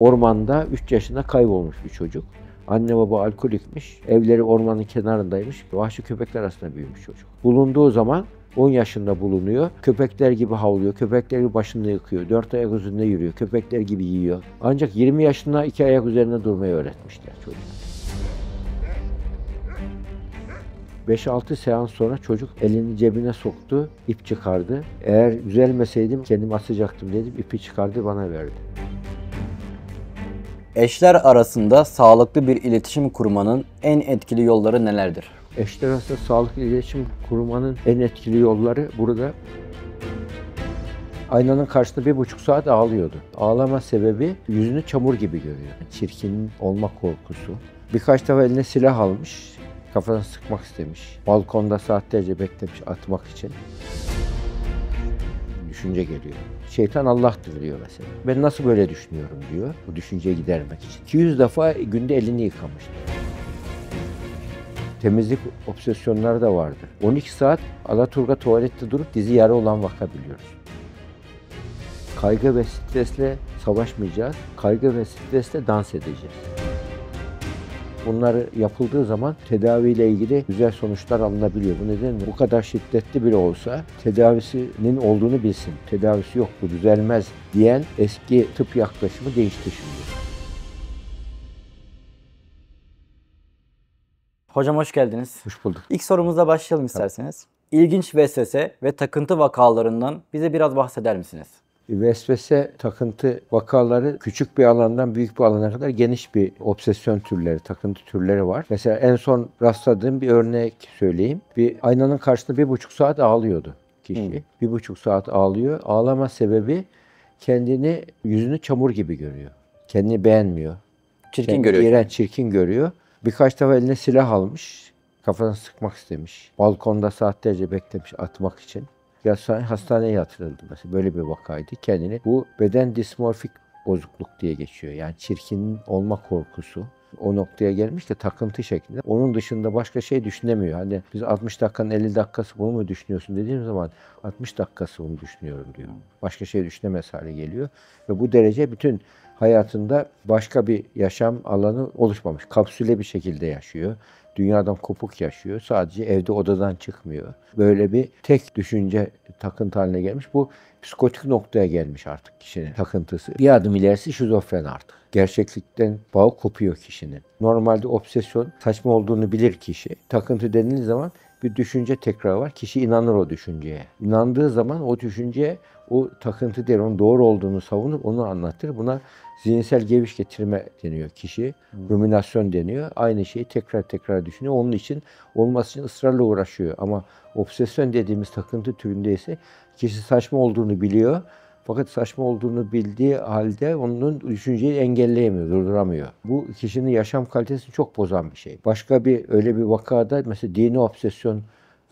Ormanda 3 yaşında kaybolmuş bir çocuk. Anne baba alkolikmiş, evleri ormanın kenarındaymış, vahşi köpekler arasında büyümüş çocuk. Bulunduğu zaman 10 yaşında bulunuyor, köpekler gibi havlıyor, köpekler gibi başını yıkıyor, 4 ayak üzerinde yürüyor, köpekler gibi yiyor. Ancak 20 yaşında 2 ayak üzerinde durmayı öğretmişler çocuğa. 5-6 seans sonra çocuk elini cebine soktu, ip çıkardı. Eğer düzelmeseydim kendimi asacaktım dedim, ipi çıkardı bana verdi. Eşler arasında sağlıklı bir iletişim kurmanın en etkili yolları nelerdir? Eşler arasında sağlıklı iletişim kurmanın en etkili yolları burada. Aynanın karşısında 1,5 saat ağlıyordu. Ağlama sebebi yüzünü çamur gibi görüyor. Çirkin olma korkusu. Birkaç defa eline silah almış, kafasına sıkmak istemiş. Balkonda saatlerce beklemiş atmak için. Düşünce geliyor. Şeytan Allah'tır diyor mesela. Ben nasıl böyle düşünüyorum diyor. Bu düşünceyi gidermek için. 200 defa günde elini yıkamıştır. Temizlik obsesyonları da vardır. 12 saat alaturga tuvalette durup dizi yarı olan vaka biliyoruz. Kaygı ve stresle savaşmayacağız. Kaygı ve stresle dans edeceğiz. Bunlar yapıldığı zaman tedaviyle ilgili güzel sonuçlar alınabiliyor. Bu nedenle bu kadar şiddetli bile olsa tedavisinin olduğunu bilsin. Tedavisi yok, bu düzelmez diyen eski tıp yaklaşımı değişti şimdi. Hocam hoş geldiniz. Hoş bulduk. İlk sorumuzla başlayalım isterseniz. İlginç vesvese ve takıntı vakalarından bize biraz bahseder misiniz? Vesvese, takıntı vakaları küçük bir alandan büyük bir alana kadar geniş bir obsesyon türleri, takıntı türleri var. Mesela en son rastladığım bir örnek söyleyeyim. Bir aynanın karşısında 1,5 saat ağlıyordu kişi. 1,5 saat ağlıyor. Ağlama sebebi kendini, yüzünü çamur gibi görüyor. Kendini beğenmiyor. Çirkin görüyor. İğrenç, çirkin görüyor. Birkaç defa eline silah almış, kafasına sıkmak istemiş. Balkonda saatlerce beklemiş atmak için. Hastaneye yatırıldı mesela, böyle bir vakaydı. Kendini, bu beden dismorfik bozukluk diye geçiyor. Yani çirkin olma korkusu o noktaya gelmiş ki takıntı şeklinde. Onun dışında başka şey düşünemiyor. Hani biz 60 dakikanın 50 dakikası bunu mu düşünüyorsun dediğim zaman 60 dakikası bunu düşünüyorum diyor. Başka şey düşünemez hale geliyor. Ve bu derece bütün hayatında başka bir yaşam alanı oluşmamış. Kapsüle bir şekilde yaşıyor. Dünyadan kopuk yaşıyor. Sadece evde odadan çıkmıyor. Böyle bir tek düşünce takıntı haline gelmiş. Bu psikotik noktaya gelmiş artık kişinin takıntısı. Bir adım ilerisi şizofren artık. Gerçeklikten bağı kopuyor kişinin. Normalde obsesyon saçma olduğunu bilir kişi. Takıntı denildiği zaman bir düşünce tekrarı var. Kişi inanır o düşünceye. İnandığı zaman o düşünceye o takıntı değil, onun doğru olduğunu savunur, onu anlatır. Buna zihinsel geviş getirme deniyor kişi. Ruminasyon deniyor. Aynı şeyi tekrar tekrar düşünüyor. Onun için olması için ısrarla uğraşıyor. Ama obsesyon dediğimiz takıntı türünde ise kişi saçma olduğunu biliyor. Fakat saçma olduğunu bildiği halde onun düşünceyi engelleyemiyor, durduramıyor. Bu kişinin yaşam kalitesini çok bozan bir şey. Başka bir öyle bir vakada mesela dini obsesyon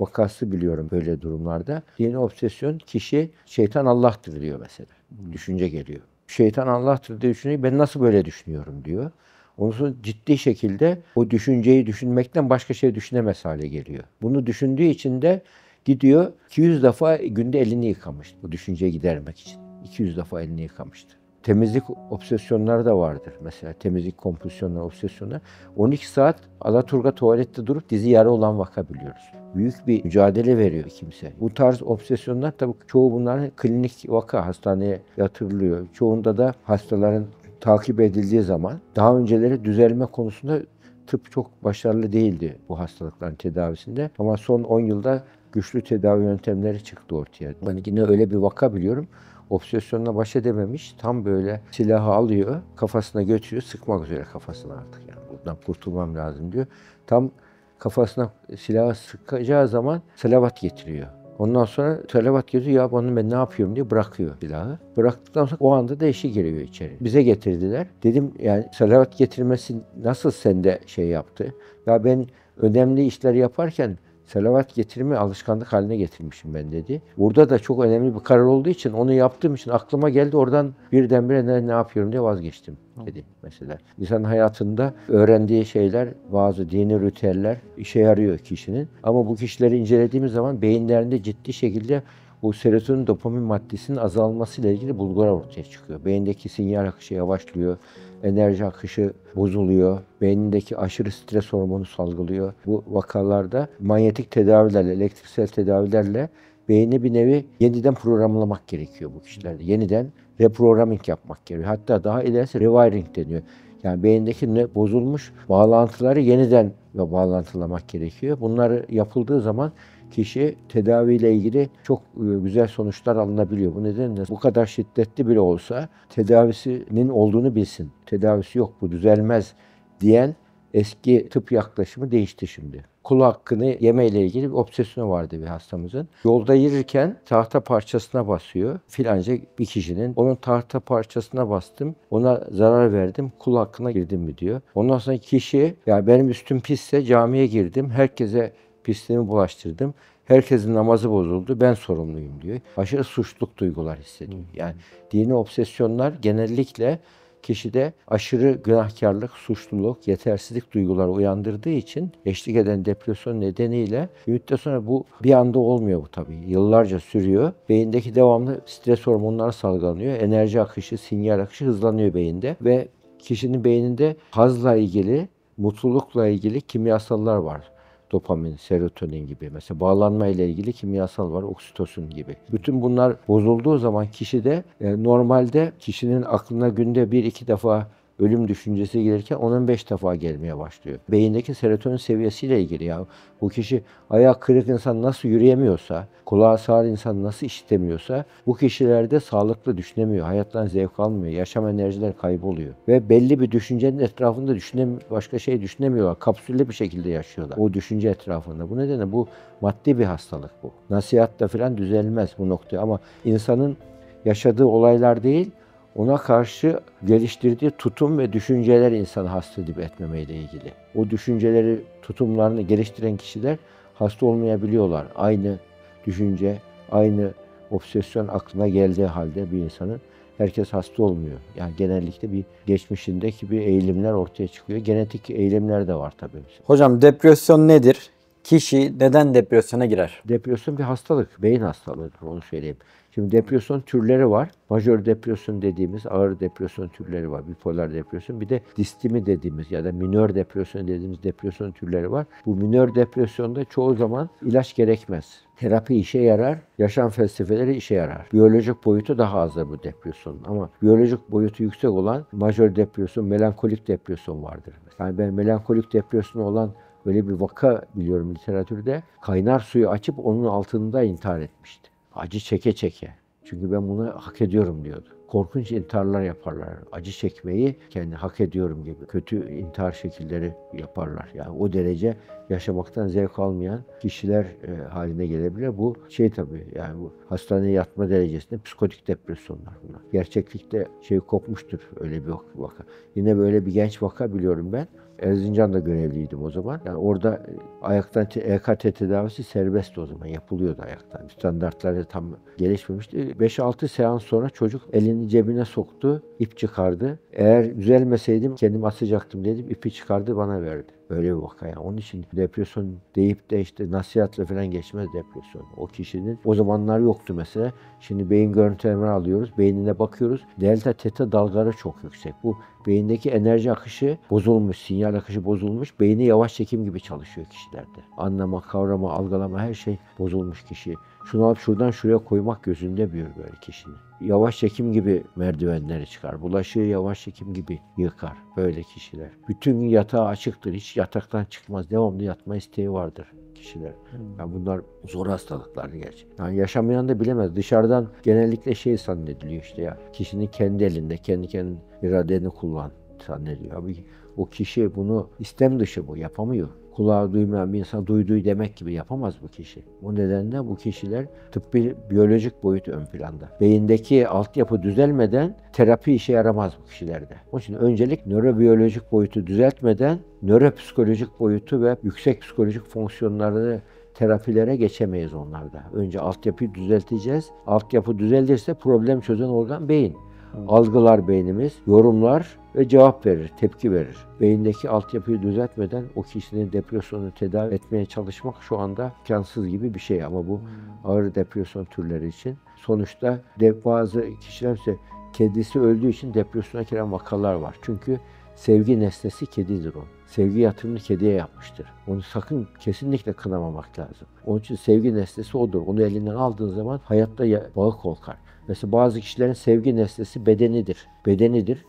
vakası biliyorum böyle durumlarda. Dini obsesyon kişi şeytan Allah'tır diyor mesela. Düşünce geliyor. Şeytan Allah'tır diye düşünüyor. Ben nasıl böyle düşünüyorum diyor. Ondan sonra ciddi şekilde o düşünceyi düşünmekten başka şey düşünemez hale geliyor. Bunu düşündüğü için de gidiyor 200 defa günde elini yıkamıştı bu düşünceyi gidermek için. 200 defa elini yıkamıştı. Temizlik obsesyonları da vardır. Mesela temizlik kompulsiyonları, obsesyonlar. 12 saat alaturga tuvalette durup dizi yarı olan vaka biliyoruz. Büyük bir mücadele veriyor kimse. Bu tarz obsesyonlar tabii çoğu bunların klinik vaka, hastaneye yatırılıyor. Çoğunda da hastaların takip edildiği zaman daha önceleri düzelme konusunda tıp çok başarılı değildi bu hastalıkların tedavisinde. Ama son 10 yılda güçlü tedavi yöntemleri çıktı ortaya. Ben yine öyle bir vaka biliyorum. Obsesyonla baş edememiş. Tam böyle silahı alıyor, kafasına götürüyor, sıkmak üzere kafasına artık. Yani buradan kurtulmam lazım diyor. Tam kafasına silahı sıkacağı zaman salavat getiriyor. Ondan sonra salavat getiriyor, ya bunu ben ne yapıyorum diye bırakıyor silahı. Bıraktıktan sonra o anda da eşi giriyor içeri. Bize getirdiler. Dedim yani salavat getirmesi nasıl sende şey yaptı? Ya ben önemli işler yaparken salavat getirme alışkanlık haline getirmişim ben dedi. Burada da çok önemli bir karar olduğu için onu yaptığım için aklıma geldi, oradan birdenbire ne yapıyorum diye vazgeçtim dedi mesela. İnsanın hayatında öğrendiği şeyler, bazı dini ritüeller işe yarıyor kişinin. Ama bu kişileri incelediğimiz zaman beyinlerinde ciddi şekilde bu serotonin dopamin maddesinin azalmasıyla ilgili bulgular ortaya çıkıyor. Beyindeki sinyal akışı yavaşlıyor, enerji akışı bozuluyor, beynindeki aşırı stres hormonu salgılıyor. Bu vakalarda manyetik tedavilerle, elektriksel tedavilerle beyni bir nevi yeniden programlamak gerekiyor bu kişilerde. Yeniden reprogramming yapmak gerekiyor. Hatta daha ilerisi rewiring deniyor. Yani beyindeki bozulmuş bağlantıları yeniden bağlantılamak gerekiyor. Bunlar yapıldığı zaman kişi tedaviyle ilgili çok güzel sonuçlar alınabiliyor. Bu nedenle bu kadar şiddetli bile olsa tedavisinin olduğunu bilsin. Tedavisi yok, bu düzelmez diyen eski tıp yaklaşımı değişti şimdi. Kul hakkını yemeyle ilgili bir obsesyonu vardı bir hastamızın. Yolda yürürken tahta parçasına basıyor. Filanca bir kişinin. Onun tahta parçasına bastım, ona zarar verdim, kul hakkına girdim mi diyor. Ondan sonra kişi, ya benim üstüm pisse camiye girdim, herkese pisliğimi bulaştırdım. Herkesin namazı bozuldu, ben sorumluyum diyor. Aşırı suçluluk duygular hissediyor. Yani dini obsesyonlar genellikle kişide aşırı günahkarlık, suçluluk, yetersizlik duyguları uyandırdığı için eşlik eden depresyon nedeniyle bir müddet sonra bu bir anda olmuyor bu tabii. Yıllarca sürüyor. Beyindeki devamlı stres hormonları salgılanıyor. Enerji akışı, sinyal akışı hızlanıyor beyinde ve kişinin beyninde hazla ilgili, mutlulukla ilgili kimyasallar var. Dopamin, serotonin gibi. Mesela bağlanma ile ilgili kimyasal var, oksitosin gibi. Bütün bunlar bozulduğu zaman kişide normalde kişinin aklına günde 1-2 defa ölüm düşüncesi gelirken 10-15 defa gelmeye başlıyor. Beyindeki serotonin seviyesiyle ilgili ya. Bu kişi ayağı kırık insan nasıl yürüyemiyorsa, kulağı sağır insan nasıl işitemiyorsa bu kişilerde sağlıklı düşünemiyor, hayattan zevk almıyor, yaşam enerjileri kayboluyor. Ve belli bir düşüncenin etrafında başka şey düşünemiyorlar. Kapsüllü bir şekilde yaşıyorlar o düşünce etrafında. Bu nedenle bu maddi bir hastalık bu. Nasihatle falan düzelmez bu nokta ama insanın yaşadığı olaylar değil, ona karşı geliştirdiği tutum ve düşünceler insanı hasta edip etmemeyle ilgili. O düşünceleri, tutumlarını geliştiren kişiler hasta olmayabiliyorlar. Aynı düşünce, aynı obsesyon aklına geldiği halde bir insanın herkes hasta olmuyor. Yani genellikle bir geçmişindeki bir eğilimler ortaya çıkıyor. Genetik eğilimler de var tabii. Hocam depresyon nedir? Kişi neden depresyona girer? Depresyon bir hastalık, beyin hastalığıdır onu söyleyeyim. Şimdi depresyon türleri var. Majör depresyon dediğimiz ağır depresyon türleri var. Bipolar depresyon. Bir de distimi dediğimiz ya da minör depresyon dediğimiz depresyon türleri var. Bu minör depresyonda çoğu zaman ilaç gerekmez. Terapi işe yarar, yaşam felsefeleri işe yarar. Biyolojik boyutu daha azdır bu depresyonun ama biyolojik boyutu yüksek olan majör depresyon, melankolik depresyon vardır. Yani ben melankolik depresyon olan böyle bir vaka biliyorum literatürde. Kaynar suyu açıp onun altında intihar etmişti. Acı çeke çeke. Çünkü ben bunu hak ediyorum diyordu. Korkunç intiharlar yaparlar. Acı çekmeyi kendi hak ediyorum gibi kötü intihar şekilleri yaparlar. Yani o derece yaşamaktan zevk almayan kişiler haline gelebilir. Bu tabii yani bu hastaneye yatma derecesinde psikotik depresyonlar bunlar. Gerçeklikte kopmuştur öyle bir vaka. Yine böyle bir genç vaka biliyorum ben. Erzincan'da görevliydim o zaman. Yani orada ayaktan EKT tedavisi serbestti o zaman. Yapılıyordu ayaktan. Standartları tam gelişmemişti. 5-6 seans sonra çocuk elini cebine soktu, ip çıkardı. Eğer düzelmeseydim kendimi asacaktım dedim. İpi çıkardı bana verdi. Böyle bir vaka yani. Onun için depresyon deyip de işte nasihatle falan geçmez depresyon. O kişinin o zamanlar yoktu mesela. Şimdi beyin görüntülemeleri alıyoruz. Beynine bakıyoruz. Delta teta dalgaları çok yüksek. Bu beyindeki enerji akışı bozulmuş, sinyal akışı bozulmuş. Beyni yavaş çekim gibi çalışıyor kişilerde. Anlama, kavrama, algılama her şey bozulmuş kişi. Şunu alıp şuradan şuraya koymak gözünde büyür böyle kişinin. Yavaş çekim gibi merdivenleri çıkar. Bulaşığı yavaş çekim gibi yıkar böyle kişiler. Bütün gün yatağı açıktır. Hiç yataktan çıkmaz. Devamlı yatma isteği vardır kişiler. Yani bunlar zor hastalıklar gerçekten. Yani yaşamayan da bilemez. Dışarıdan genellikle zannediliyor işte ya. Kişinin kendi elinde, kendi iradeni kullan zannediyor. Abi o kişi bunu istem dışı bu yapamıyor. Kulağı duymayan bir insan duyduğu demek gibi yapamaz bu kişi. O nedenle bu kişiler tıbbi biyolojik boyut ön planda. Beyindeki altyapı düzelmeden terapi işe yaramaz bu kişilerde. Onun için öncelik nörobiyolojik boyutu düzeltmeden nöropsikolojik boyutu ve yüksek psikolojik fonksiyonlarını terapilere geçemeyiz onlarda. Önce altyapıyı düzelteceğiz. Altyapı düzelirse problem çözen organ beyin. Algılar beynimiz, yorumlar ve cevap verir, tepki verir. Beyindeki altyapıyı düzeltmeden o kişinin depresyonunu tedavi etmeye çalışmak şu anda imkansız gibi bir şey ama bu ağır depresyon türleri için. Sonuçta bazı kişiler ise kedisi öldüğü için depresyona giren vakalar var. Çünkü sevgi nesnesi kedidir o. Sevgi yatırımını kediye yapmıştır. Onu sakın kesinlikle kınamamak lazım. Onun için sevgi nesnesi odur. Onu elinden aldığın zaman hayatta bağı korkar. Mesela bazı kişilerin sevgi nesnesi bedenidir.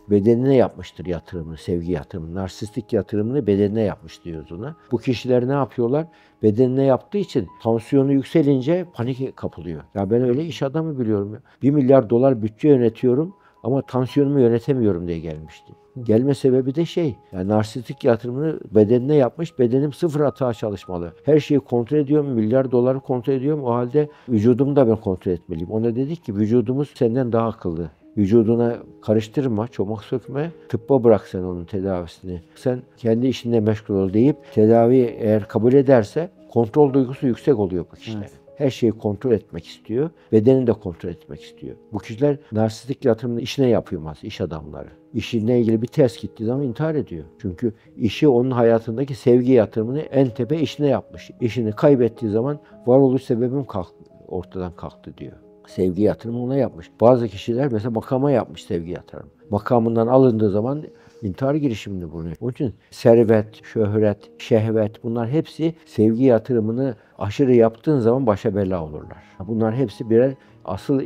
Bedenine yapmıştır yatırımını, sevgi yatırımını. Narsistik yatırımını bedenine yapmış diyoruz ona. Bu kişiler ne yapıyorlar? Bedenine yaptığı için tansiyonu yükselince panik kapılıyor. Ya ben öyle iş adamı biliyorum ya. 1 milyar dolar bütçe yönetiyorum ama tansiyonumu yönetemiyorum diye gelmişti. Gelme sebebi de yani narsistik yatırımını bedenine yapmış, bedenim sıfır hata çalışmalı. Her şeyi kontrol ediyorum, milyar doları kontrol ediyorum. O halde vücudumu da ben kontrol etmeliyim. Ona dedik ki vücudumuz senden daha akıllı. Vücuduna karıştırma, çomak sökme, tıbba bırak sen onun tedavisini. Sen kendi işinle meşgul ol deyip tedaviyi eğer kabul ederse kontrol duygusu yüksek oluyor bu kişiler. Evet. Her şeyi kontrol etmek istiyor, bedenini de kontrol etmek istiyor. Bu kişiler narsistik yatırımını işine yapıyormaz, iş adamları. İşinle ilgili bir ters gittiği zaman intihar ediyor. Çünkü işi onun hayatındaki sevgi yatırımını en tepe işine yapmış. İşini kaybettiği zaman varoluş sebebim ortadan kalktı diyor. Sevgi yatırımı ona yapmış. Bazı kişiler mesela makama yapmış sevgi yatırımı. Makamından alındığı zaman intihar girişimini bulunuyor. Onun için servet, şöhret, şehvet bunlar hepsi sevgi yatırımını aşırı yaptığın zaman başa bela olurlar. Bunlar hepsi birer asıl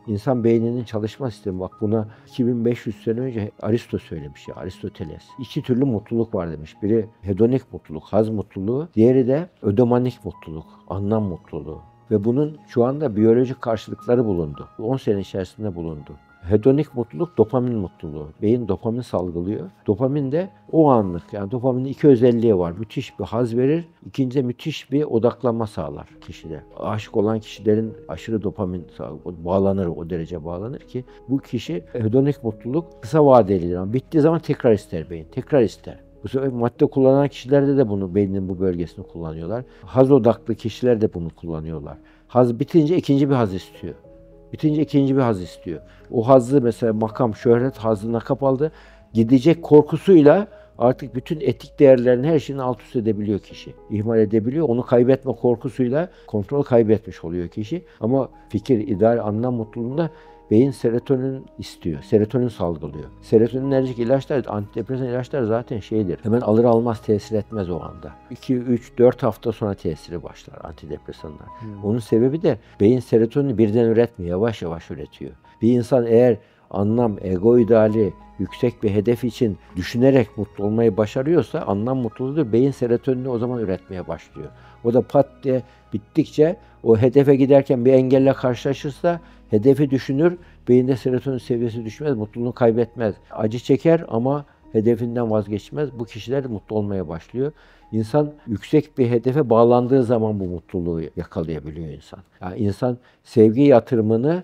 insan beyninin çalışma sistemi. Bak buna 2500 sene önce Aristo söylemiş ya, Aristoteles. 2 türlü mutluluk var demiş. Biri hedonik mutluluk, haz mutluluğu. Diğeri de ödomanik mutluluk, anlam mutluluğu. Ve bunun şu anda biyolojik karşılıkları bulundu. 10 sene içerisinde bulundu. Hedonik mutluluk dopamin mutluluğu. Beyin dopamin salgılıyor. Dopamin de o anlık. Yani dopaminin 2 özelliği var. Müthiş bir haz verir. İkincide müthiş bir odaklanma sağlar kişide. Aşık olan kişilerin aşırı dopamin bağlanır, o derece bağlanır ki bu kişi hedonik mutluluk kısa vadelidir. Ama bittiği zaman tekrar ister beyin. Tekrar ister. Bu sefer madde kullanan kişilerde de bunu beynin bu bölgesini kullanıyorlar. Haz odaklı kişiler de bunu kullanıyorlar. Haz bitince ikinci bir haz istiyor. Bitince ikinci bir haz istiyor. O hazzı mesela makam, şöhret hazzına kapaldı. Gidecek korkusuyla artık bütün etik değerlerini her şeyini alt üst edebiliyor kişi. İhmal edebiliyor. Onu kaybetme korkusuyla kontrol kaybetmiş oluyor kişi. Ama fikir, ideal, anlam mutluluğunda beyin serotonin istiyor. Serotonin salgılıyor. Serotoninerjik ilaçlar, antidepresan ilaçlar zaten hemen alır almaz tesir etmez o anda. 2, 3, 4 hafta sonra tesiri başlar antidepresanlar. Onun sebebi de beyin serotonini birden üretmiyor. Yavaş yavaş üretiyor. Bir insan eğer anlam, ego ideali, yüksek bir hedef için düşünerek mutlu olmayı başarıyorsa anlam mutluluğudur. Beyin serotonini o zaman üretmeye başlıyor. O da pat diye bittikçe o hedefe giderken bir engelle karşılaşırsa hedefi düşünür, beyinde serotonin seviyesi düşmez, mutluluğunu kaybetmez. Acı çeker ama hedefinden vazgeçmez. Bu kişiler mutlu olmaya başlıyor. İnsan yüksek bir hedefe bağlandığı zaman bu mutluluğu yakalayabiliyor insan. Yani insan sevgi yatırımını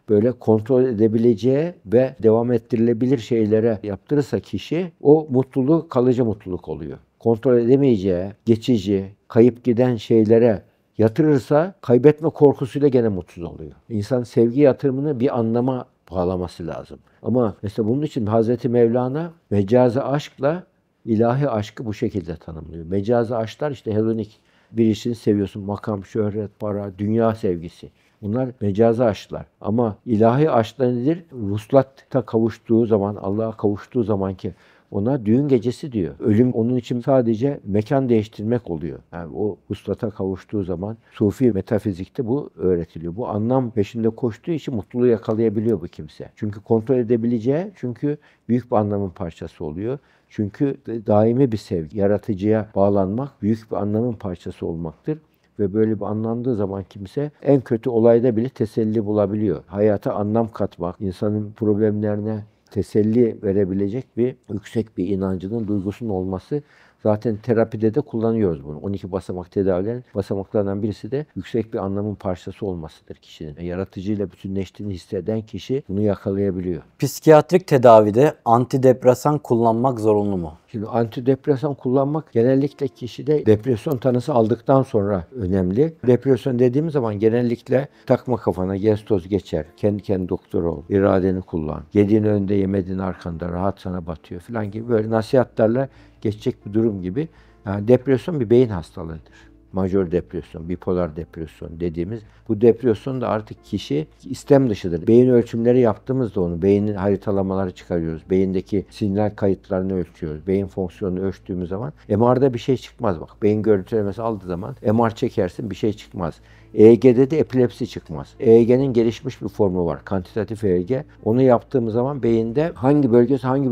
böyle kontrol edebileceği ve devam ettirilebilir şeylere yaptırırsa kişi o mutluluk kalıcı mutluluk oluyor. Kontrol edemeyeceği, geçici, kayıp giden şeylere yatırırsa kaybetme korkusuyla gene mutsuz oluyor. İnsan sevgi yatırımını bir anlama bağlaması lazım. Ama mesela bunun için Hazreti Mevlana mecazi aşkla ilahi aşkı bu şekilde tanımlıyor. Mecazi aşklar işte hedonik. Birisini seviyorsun, makam, şöhret, para, dünya sevgisi. Bunlar mecazi aşklar. Ama ilahi aşklar nedir? Vuslata kavuştuğu zaman, Allah'a kavuştuğu zamanki ona düğün gecesi diyor. Ölüm onun için sadece mekan değiştirmek oluyor. Yani o vuslata kavuştuğu zaman Sufi metafizikte bu öğretiliyor. Bu anlam peşinde koştuğu için mutluluğu yakalayabiliyor bu kimse. Çünkü kontrol edebileceği, çünkü büyük bir anlamın parçası oluyor. Çünkü daimi bir sevgi, yaratıcıya bağlanmak büyük bir anlamın parçası olmaktır. Ve böyle bir anlandığı zaman kimse en kötü olayda bile teselli bulabiliyor. Hayata anlam katmak, insanın problemlerine teselli verebilecek bir yüksek bir inancının, duygusunun olması Zaten terapide de kullanıyoruz bunu. 12 basamak tedavilerin basamaklardan birisi de yüksek bir anlamın parçası olmasıdır kişinin. Yaratıcıyla bütünleştiğini hisseden kişi bunu yakalayabiliyor. Psikiyatrik tedavide antidepresan kullanmak zorunlu mu? Şimdi antidepresan kullanmak genellikle kişide depresyon tanısı aldıktan sonra önemli. Depresyon dediğimiz zaman genellikle takma kafana, gez toz geçer, kendi kendine doktor ol, iradeni kullan, yediğin önünde yemediğin arkanda, rahat sana batıyor falan gibi böyle nasihatlerle geçecek bir durum gibi. Yani depresyon bir beyin hastalığıdır. Majör depresyon, bipolar depresyon dediğimiz bu depresyon da artık kişi istem dışıdır. Beyin ölçümleri yaptığımızda onu, beynin haritalamaları çıkarıyoruz. Beyindeki sinyal kayıtlarını ölçüyoruz. Beyin fonksiyonunu ölçtüğümüz zaman MR'da bir şey çıkmaz bak. Beyin görüntülemesi aldığı zaman MR çekersin bir şey çıkmaz. EEG'de de epilepsi çıkmaz. EEG'nin gelişmiş bir formu var. Kantitatif EEG. Onu yaptığımız zaman beyinde hangi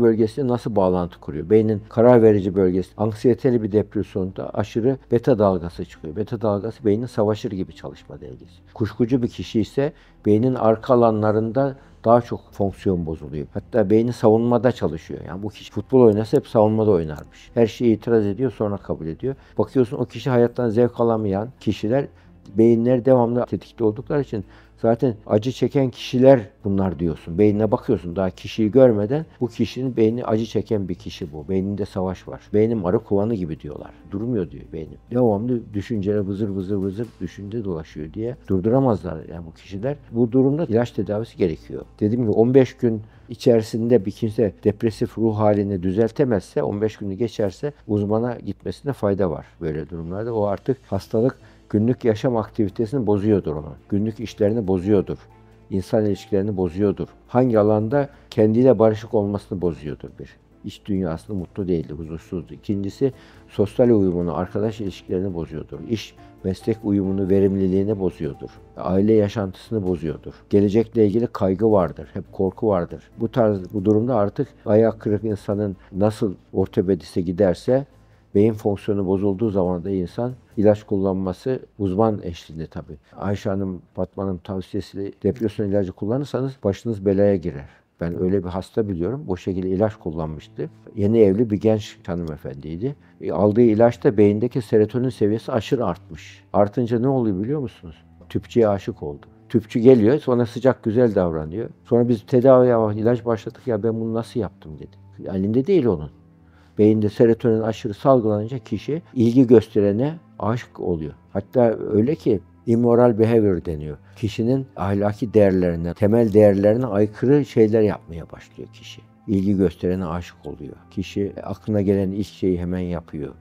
bölgesiyle nasıl bağlantı kuruyor? Beynin karar verici bölgesi. Anksiyeteli bir depresyonda aşırı beta dalgası çıkıyor. Beta dalgası beynin savaşır gibi çalışma delgesi. Kuşkucu bir kişi ise beynin arka alanlarında daha çok fonksiyon bozuluyor. Hatta beyni savunmada çalışıyor. Yani bu kişi futbol oynasa hep savunmada oynarmış. Her şeye itiraz ediyor sonra kabul ediyor. Bakıyorsun o kişi hayattan zevk alamayan kişiler beyinler devamlı tetikte oldukları için zaten acı çeken kişiler bunlar diyorsun. Beynine bakıyorsun daha kişiyi görmeden bu kişinin beyni acı çeken bir kişi bu. Beyninde savaş var. Beynim arı kovanı gibi diyorlar. Durmuyor diyor beynim. Devamlı düşünceler vızır vızır düşünce dolaşıyor diye durduramazlar yani bu kişiler. Bu durumda ilaç tedavisi gerekiyor. Dediğim gibi 15 gün içerisinde bir kimse depresif ruh halini düzeltemezse 15 günü geçerse uzmana gitmesine fayda var böyle durumlarda. O artık hastalık günlük yaşam aktivitesini bozuyordur onu. Günlük işlerini bozuyordur. İnsan ilişkilerini bozuyordur. Hangi alanda kendiyle barışık olmasını bozuyordur bir. İş dünyasında mutlu değildi, huzursuzdu. İkincisi sosyal uyumunu, arkadaş ilişkilerini bozuyordur. İş, meslek uyumunu, verimliliğini bozuyordur. Aile yaşantısını bozuyordur. Gelecekle ilgili kaygı vardır, hep korku vardır. Bu durumda artık ayağı kırık insanın nasıl ortopediste giderse beyin fonksiyonu bozulduğu zaman da insan ilaç kullanması uzman eşliğinde tabii. Ayşe Hanım, Fatma Hanım tavsiyesiyle depresyon ilacı kullanırsanız başınız belaya girer. Ben öyle bir hasta biliyorum. Bu şekilde ilaç kullanmıştı. Yeni evli bir genç hanımefendiydi. Aldığı ilaçta beyindeki serotonin seviyesi aşırı artmış. Artınca ne oluyor biliyor musunuz? Tüpçüye aşık oldu. Tüpçü geliyor, sonra sıcak güzel davranıyor. Sonra biz tedaviye ilaç başladık ya ben bunu nasıl yaptım dedi. Elinde değil onun. Beyinde serotonin aşırı salgılanınca kişi ilgi gösterene aşık oluyor. Hatta öyle ki immoral behavior deniyor. Kişinin ahlaki değerlerine, temel değerlerine aykırı şeyler yapmaya başlıyor kişi. İlgi gösterene aşık oluyor. Kişi aklına gelen ilk şeyi hemen yapıyor.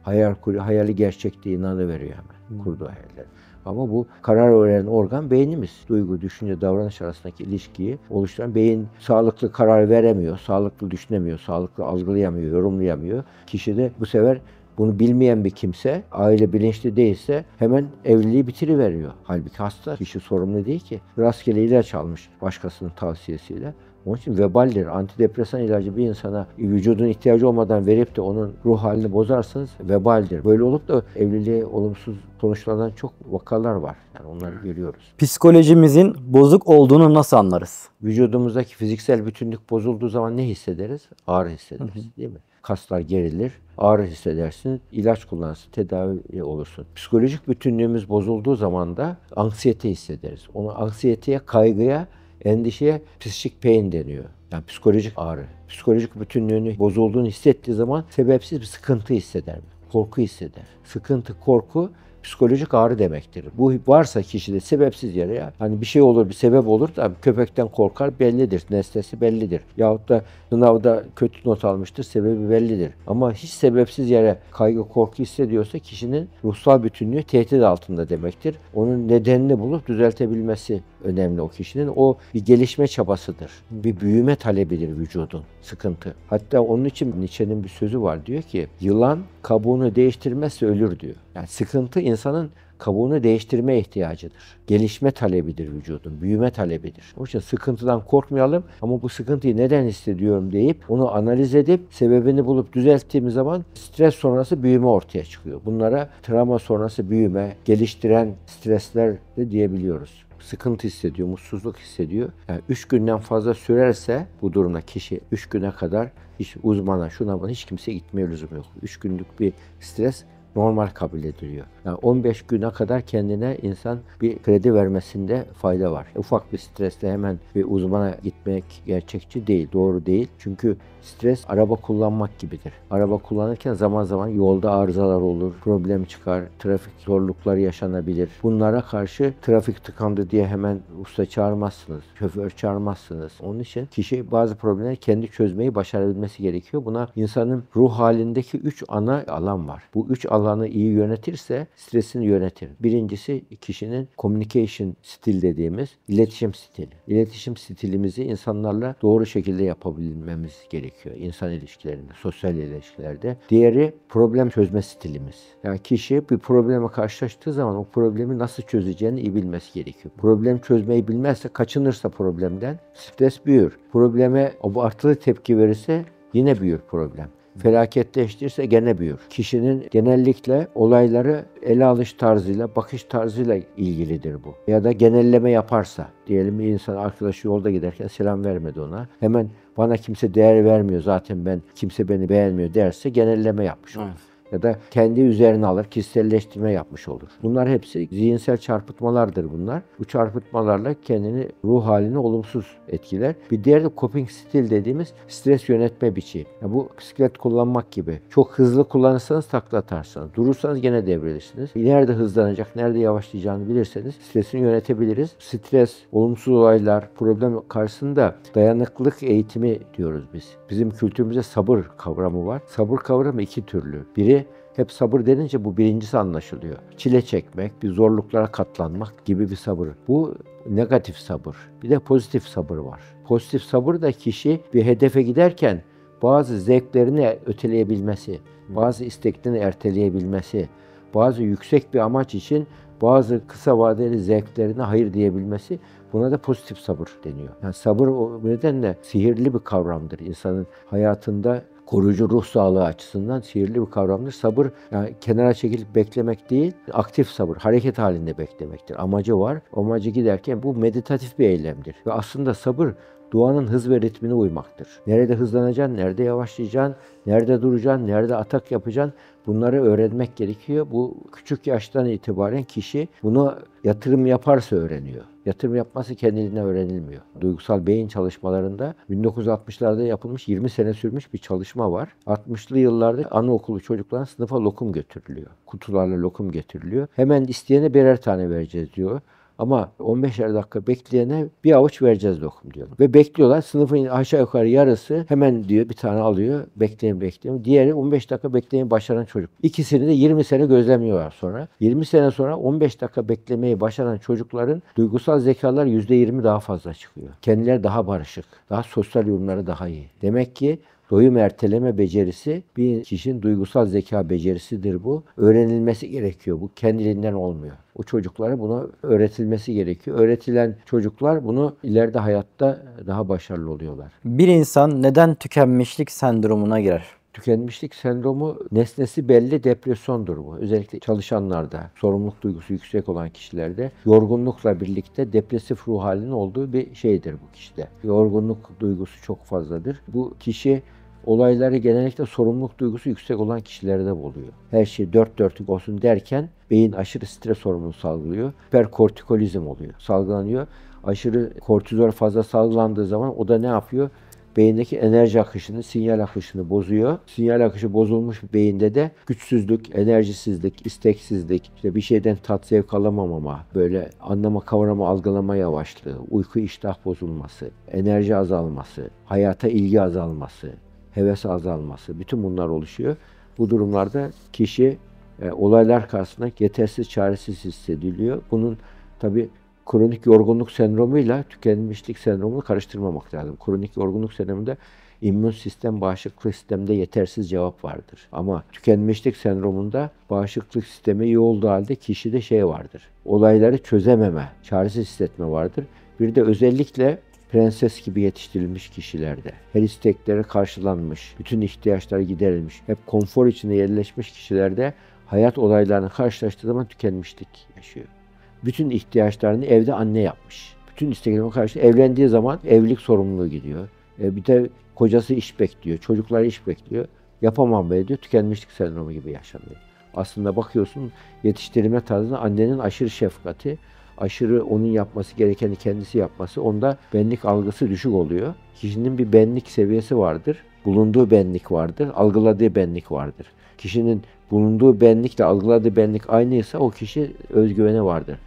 Hayali gerçekliğe inanıveriyor hemen kurduğu hayaller. Ama bu karar veren organ beynimiz. Duygu, düşünce, davranış arasındaki ilişkiyi oluşturan beyin sağlıklı karar veremiyor, sağlıklı düşünemiyor, sağlıklı algılayamıyor, yorumlayamıyor. Kişi de bu sefer bunu bilmeyen bir kimse, aile bilinçli değilse hemen evliliği bitiriveriyor. Halbuki hasta kişi sorumlu değil ki. Rastgele ilaç almış başkasının tavsiyesiyle. Onun için vebaldir. Antidepresan ilacı bir insana vücudun ihtiyacı olmadan verip de onun ruh halini bozarsanız vebaldir. Böyle olup da evliliğe olumsuz sonuçlanan çok vakalar var. Yani onları görüyoruz. Psikolojimizin bozuk olduğunu nasıl anlarız? Vücudumuzdaki fiziksel bütünlük bozulduğu zaman ne hissederiz? Ağrı hissederiz, değil mi? Kaslar gerilir, ağrı hissedersin, ilaç kullanırsın, tedavi olursun. Psikolojik bütünlüğümüz bozulduğu zaman da anksiyete hissederiz. Onu anksiyeteye, kaygıya, endişeye psikik pain deniyor. Yani psikolojik ağrı. Psikolojik bütünlüğünü bozulduğunu hissettiği zaman sebepsiz bir sıkıntı hisseder. Korku hisseder. Sıkıntı, korku psikolojik ağrı demektir. Bu varsa kişide sebepsiz yere ya hani bir şey olur, bir sebep olur da köpekten korkar bellidir. Nesnesi bellidir. Yahut da sınavda kötü not almıştır, sebebi bellidir. Ama hiç sebepsiz yere kaygı, korku hissediyorsa kişinin ruhsal bütünlüğü tehdit altında demektir. Onun nedenini bulup düzeltebilmesi önemli o kişinin. O bir gelişme çabasıdır. Bir büyüme talebidir vücudun. Sıkıntı. Hatta onun için Nietzsche'nin bir sözü var. Diyor ki yılan kabuğunu değiştirmezse ölür diyor. Yani sıkıntı insanın kabuğunu değiştirme ihtiyacıdır. Gelişme talebidir vücudun, büyüme talebidir. O için sıkıntıdan korkmayalım ama bu sıkıntıyı neden hissediyorum deyip onu analiz edip sebebini bulup düzelttiğimiz zaman stres sonrası büyüme ortaya çıkıyor. Bunlara travma sonrası büyüme, geliştiren stresler de diyebiliyoruz. sıkıntı hissediyor, mutsuzluk hissediyor. Yani 3 günden fazla sürerse bu durumda kişi 3 güne kadar hiç uzmana, şuna buna hiç kimseye gitmeye lüzum yok. 3 günlük bir stres normal kabul ediliyor. Yani 15 güne kadar kendine insan bir kredi vermesinde fayda var. Ufak bir stresle hemen bir uzmana gitmek gerçekçi değil, doğru değil. Çünkü stres araba kullanmak gibidir. Araba kullanırken zaman zaman yolda arızalar olur, problem çıkar, trafik zorlukları yaşanabilir. Bunlara karşı trafik tıkandı diye hemen usta çağırmazsınız, şoför çağırmazsınız. Onun için kişi bazı problemleri kendi çözmeyi başarabilmesi gerekiyor. Buna insanın ruh halindeki 3 ana alan var. Bu 3 alanı iyi yönetirse stresini yönetir. Birincisi kişinin communication stil dediğimiz iletişim stili. İletişim stilimizi insanlarla doğru şekilde yapabilmemiz gerekiyor. İnsan ilişkilerinde, sosyal ilişkilerde. Diğeri problem çözme stilimiz. Yani kişi bir probleme karşılaştığı zaman o problemi nasıl çözeceğini iyi bilmesi gerekiyor. Problem çözmeyi bilmezse, kaçınırsa problemden stres büyür. Probleme abartılı tepki verirse yine büyür problem. Felaketleştirirse gene büyür. Kişinin genellikle olayları ele alış tarzıyla, bakış tarzıyla ilgilidir bu. Ya da genelleme yaparsa, diyelim bir insan arkadaşı yolda giderken selam vermedi ona. Hemen bana kimse değer vermiyor, zaten kimse beni beğenmiyor derse genelleme yapmış olur. Evet. Ya da kendi üzerine alır, kişiselleştirme yapmış olur. Bunlar hepsi zihinsel çarpıtmalardır bunlar. Bu çarpıtmalarla kendini, ruh halini olumsuz etkiler. Bir diğeri de coping stil dediğimiz stres yönetme biçimi. Yani bu bisiklet kullanmak gibi. Çok hızlı kullanırsanız takla atarsınız. Durursanız gene devrilirsiniz. Nerede hızlanacak, nerede yavaşlayacağını bilirseniz stresini yönetebiliriz. Stres, olumsuz olaylar, problem karşısında dayanıklılık eğitimi diyoruz biz. Bizim kültürümüzde sabır kavramı var. Sabır kavramı 2 türlü. Biri hep sabır denince bu birincisi anlaşılıyor. Çile çekmek, bir zorluklara katlanmak gibi bir sabır. Bu negatif sabır. Bir de pozitif sabır var. Pozitif sabır da kişi bir hedefe giderken bazı zevklerini öteleyebilmesi, bazı isteklerini erteleyebilmesi, bazı yüksek bir amaç için bazı kısa vadeli zevklerine hayır diyebilmesi, buna da pozitif sabır deniyor. Yani sabır o nedenle sihirli bir kavramdır. İnsanın hayatında koruyucu ruh sağlığı açısından sihirli bir kavramdır. Sabır, yani kenara çekilip beklemek değil, aktif sabır, hareket halinde beklemektir. Amacı var. Amacı giderken bu meditatif bir eylemdir. Ve aslında sabır doğanın hız ve ritmine uymaktır. Nerede hızlanacaksın, nerede yavaşlayacaksın, nerede duracaksın, nerede atak yapacaksın, bunları öğrenmek gerekiyor. Bu küçük yaştan itibaren kişi bunu yatırım yaparsa öğreniyor. Yatırım yapması kendiliğinden öğrenilmiyor. Duygusal beyin çalışmalarında 1960'larda yapılmış, 20 sene sürmüş bir çalışma var. 60'lı yıllarda anaokulu çocuklarına sınıfa lokum götürülüyor. Kutularla lokum getiriliyor. Hemen isteyene birer tane vereceğiz diyor. Ama 15'er dakika bekleyene bir avuç vereceğiz lokum diyor. Ve bekliyorlar. Sınıfın aşağı yukarı yarısı hemen diyor bir tane alıyor. Bekleyin. Diğeri 15 dakika beklemeyi başaran çocuk. İkisini de 20 sene gözlemliyorlar sonra. 20 sene sonra 15 dakika beklemeyi başaran çocukların duygusal zekalar %20 daha fazla çıkıyor. Kendileri daha barışık. Daha sosyal yorumları daha iyi. Demek ki doyum erteleme becerisi bir kişinin duygusal zeka becerisidir bu. Öğrenilmesi gerekiyor. Bu kendiliğinden olmuyor. O çocuklara buna öğretilmesi gerekiyor. Öğretilen çocuklar bunu ileride hayatta daha başarılı oluyorlar. Bir insan neden tükenmişlik sendromuna girer? Tükenmişlik sendromu nesnesi belli depresyondur bu. Özellikle çalışanlarda, sorumluluk duygusu yüksek olan kişilerde yorgunlukla birlikte depresif ruh halinin olduğu bir şeydir bu kişide. Yorgunluk duygusu çok fazladır. Bu kişi olayları genellikle sorumluluk duygusu yüksek olan kişilerde oluyor. Her şey dört dörtlük olsun derken beyin aşırı stres hormonu salgılıyor. Hiperkortikolizm oluyor, salgılanıyor. Aşırı kortizol fazla salgılandığı zaman o da ne yapıyor? Beyindeki enerji akışını, sinyal akışını bozuyor. Sinyal akışı bozulmuş bir beyinde de güçsüzlük, enerjisizlik, isteksizlik, işte bir şeyden tat zevk alamamama, böyle anlama, kavrama, algılama yavaşlığı, uyku iştah bozulması, enerji azalması, hayata ilgi azalması, heves azalması, bütün bunlar oluşuyor. Bu durumlarda kişi olaylar karşısında yetersiz, çaresiz hissediliyor. Bunun tabii kronik yorgunluk sendromuyla tükenmişlik sendromunu karıştırmamak lazım. Kronik yorgunluk sendromunda immün sistem, bağışıklık sisteminde yetersiz cevap vardır. Ama tükenmişlik sendromunda bağışıklık sistemi iyi olduğu halde kişide şey vardır. Olayları çözememe, çaresiz hissetme vardır. Bir de özellikle prenses gibi yetiştirilmiş kişilerde, her istekleri karşılanmış, bütün ihtiyaçları giderilmiş, hep konfor içinde yerleşmiş kişilerde hayat olaylarını karşılaştığı zaman tükenmişlik yaşıyor. Bütün ihtiyaçlarını evde anne yapmış. Bütün isteklerine karşı evlendiği zaman evlilik sorumluluğu gidiyor. Bir de kocası iş bekliyor, çocuklar iş bekliyor. Yapamam be diyor, tükenmişlik sendromu gibi yaşanıyor. Aslında bakıyorsun yetiştirilme tarzında annenin aşırı şefkati, aşırı onun yapması gerekeni kendisi yapması, onda benlik algısı düşük oluyor. Kişinin bir benlik seviyesi vardır, bulunduğu benlik vardır, algıladığı benlik vardır. Kişinin bulunduğu benlikle algıladığı benlik aynıysa o kişi özgüveni vardır.